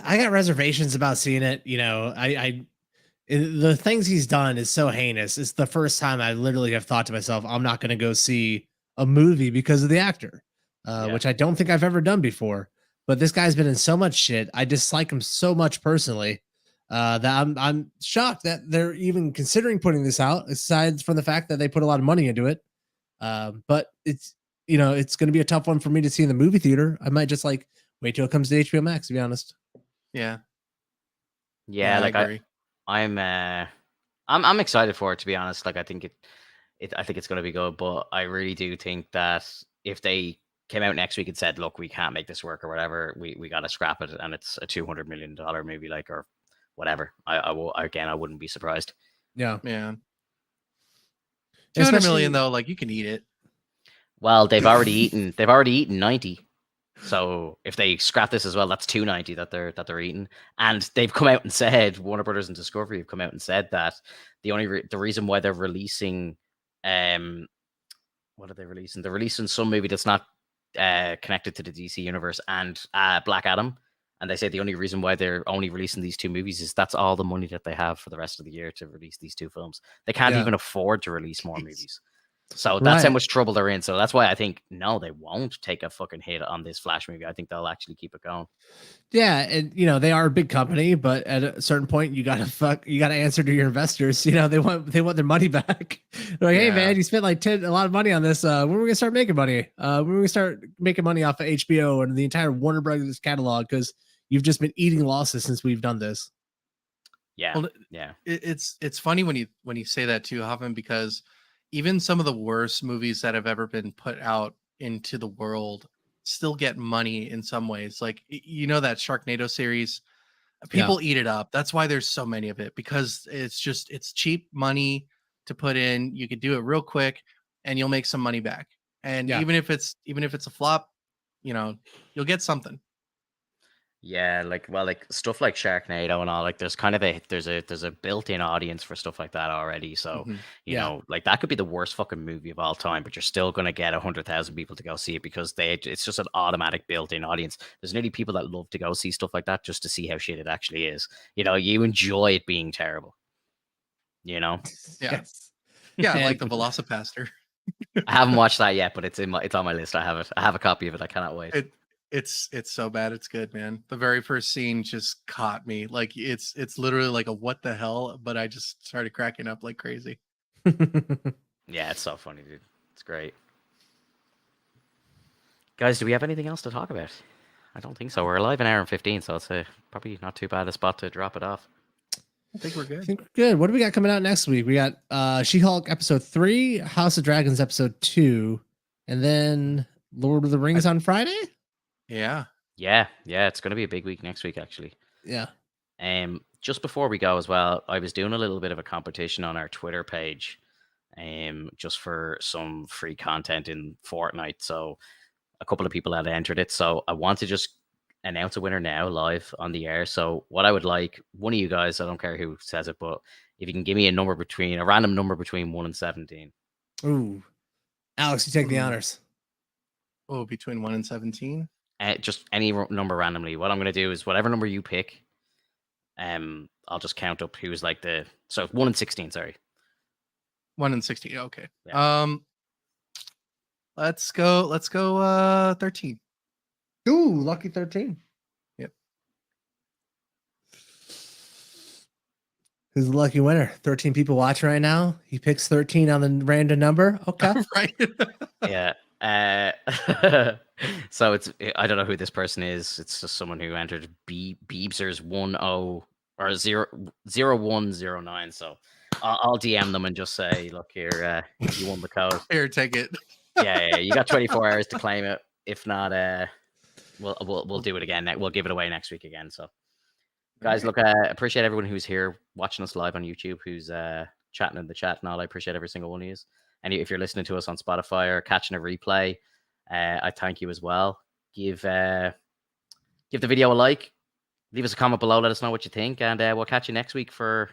Speaker 2: I got reservations about seeing it. The things he's done is so heinous. It's the first time I literally have thought to myself, I'm not going to go see a movie because of the actor, which I don't think I've ever done before. But this guy's been in so much shit. I dislike him so much personally that I'm shocked that they're even considering putting this out, aside from the fact that they put a lot of money into it. But it's going to be a tough one for me to see in the movie theater. I might just wait till it comes to HBO Max, to be honest.
Speaker 3: Yeah,
Speaker 1: like
Speaker 3: I agree.
Speaker 1: I'm excited for it, to be honest. Like, I think I think it's going to be good, but I really do think that if they came out next week and said, look, we can't make this work or whatever, we got to scrap it, and it's a $200 million movie, like, or whatever, I wouldn't be surprised.
Speaker 3: Yeah. 200 million though, like, you can eat it.
Speaker 1: Well, they've already eaten 90. So if they scrap this as well, that's 290 that they're eating. And they've come out and said, Warner Brothers and Discovery have come out and said that the reason why they're releasing, what are they releasing? They're releasing some movie that's not connected to the DC universe and Black Adam. And they say the only reason why they're only releasing these two movies is that's all the money that they have for the rest of the year to release these two films. They can't even afford to release more movies. So that's how much trouble they're in. So that's why I think, no, they won't take a fucking hit on this Flash movie. I think they'll actually keep it going.
Speaker 2: Yeah, and they are a big company, but at a certain point, you gotta answer to your investors. They want their money back. They're like, hey man, you spent a lot of money on this. When are we gonna start making money? When are we gonna start making money off of HBO and the entire Warner Brothers catalog? Because you've just been eating losses since we've done this.
Speaker 1: Yeah,
Speaker 3: Well,
Speaker 1: yeah,
Speaker 3: it's funny when you say that too, Hoffman, because even some of the worst movies that have ever been put out into the world still get money in some ways. Like you know that Sharknado series,
Speaker 2: Yeah.
Speaker 3: people eat it up. That's why there's so many of it, because it's cheap money to put in. You could do it real quick and you'll make some money back. And
Speaker 2: Yeah.
Speaker 3: even if it's a flop, you know, you'll get something.
Speaker 1: yeah. Like stuff like Sharknado and all. Like, there's kind of there's a built-in audience for stuff like that already. So
Speaker 3: Mhm.
Speaker 2: Yeah.
Speaker 1: like that could be the worst fucking movie of all time, but you're still gonna get 100,000 people to go see it because it's just an automatic built-in audience. There's nearly people that love to go see stuff like that just to see how shit it actually is. You enjoy it being terrible.
Speaker 3: Yeah.
Speaker 2: Yes.
Speaker 3: Yeah, like the
Speaker 2: And
Speaker 3: Velocipaster.
Speaker 1: I haven't watched that yet, but it's on my list. I have it. I have a copy of it. I cannot wait.
Speaker 3: It's so bad it's good, man. The very first scene just caught me. Like it's literally like a what the hell, but I just started cracking up like crazy.
Speaker 1: Yeah, it's so funny, dude. It's great. Guys, do we have anything else to talk about? I don't think so. We're alive an hour and 15, so it's probably not too bad a spot to drop it off.
Speaker 3: I think we're
Speaker 2: I
Speaker 3: good.
Speaker 2: think we're good. What do we got coming out next week? We got She-Hulk episode 3, House of Dragons episode 2, and then Lord of the Rings on Friday.
Speaker 3: Yeah.
Speaker 1: Yeah, it's going to be a big week next week, actually.
Speaker 2: Yeah.
Speaker 1: Just before we go as well, I was doing a little bit of a competition on our Twitter page, just for some free content in Fortnite. So a couple of people had entered it. So I want to just announce a winner now live on the air. So what I would like, one of you guys, I don't care who says it, but if you can give me a random number between 1 and 17.
Speaker 2: Ooh. Alex, you take the honors.
Speaker 3: Oh, between 1 and 17.
Speaker 1: Just any number randomly. What I'm going to do is whatever number you pick, I'll just count up who's like so 1 and 16, sorry.
Speaker 3: 1 and 16. Okay.
Speaker 1: Yeah.
Speaker 3: Let's go 13.
Speaker 2: Ooh, lucky 13.
Speaker 3: Yep.
Speaker 2: Who's the lucky winner? 13 people watching right now. He picks 13 on the random number. Okay.
Speaker 3: Right.
Speaker 1: Yeah. So I don't know who this person is. It's just someone who entered Beebsers 10 or 0109. So I'll DM them and just say, look here, you won the code.
Speaker 3: Here, take it.
Speaker 1: Yeah, you got 24 hours to claim it. If not, we'll do it again. We'll give it away next week again. So, guys, look, appreciate everyone who's here watching us live on YouTube, who's chatting in the chat and all. I appreciate every single one of you. And if you're listening to us on Spotify or catching a replay, I thank you as well. Give the video a like, leave us a comment below, let us know what you think, and we'll catch you next week for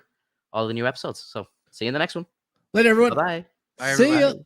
Speaker 1: all the new episodes. So see you in the next one.
Speaker 2: Later, everyone.
Speaker 1: Bye-bye.
Speaker 3: Bye,
Speaker 2: See ya.
Speaker 3: everybody.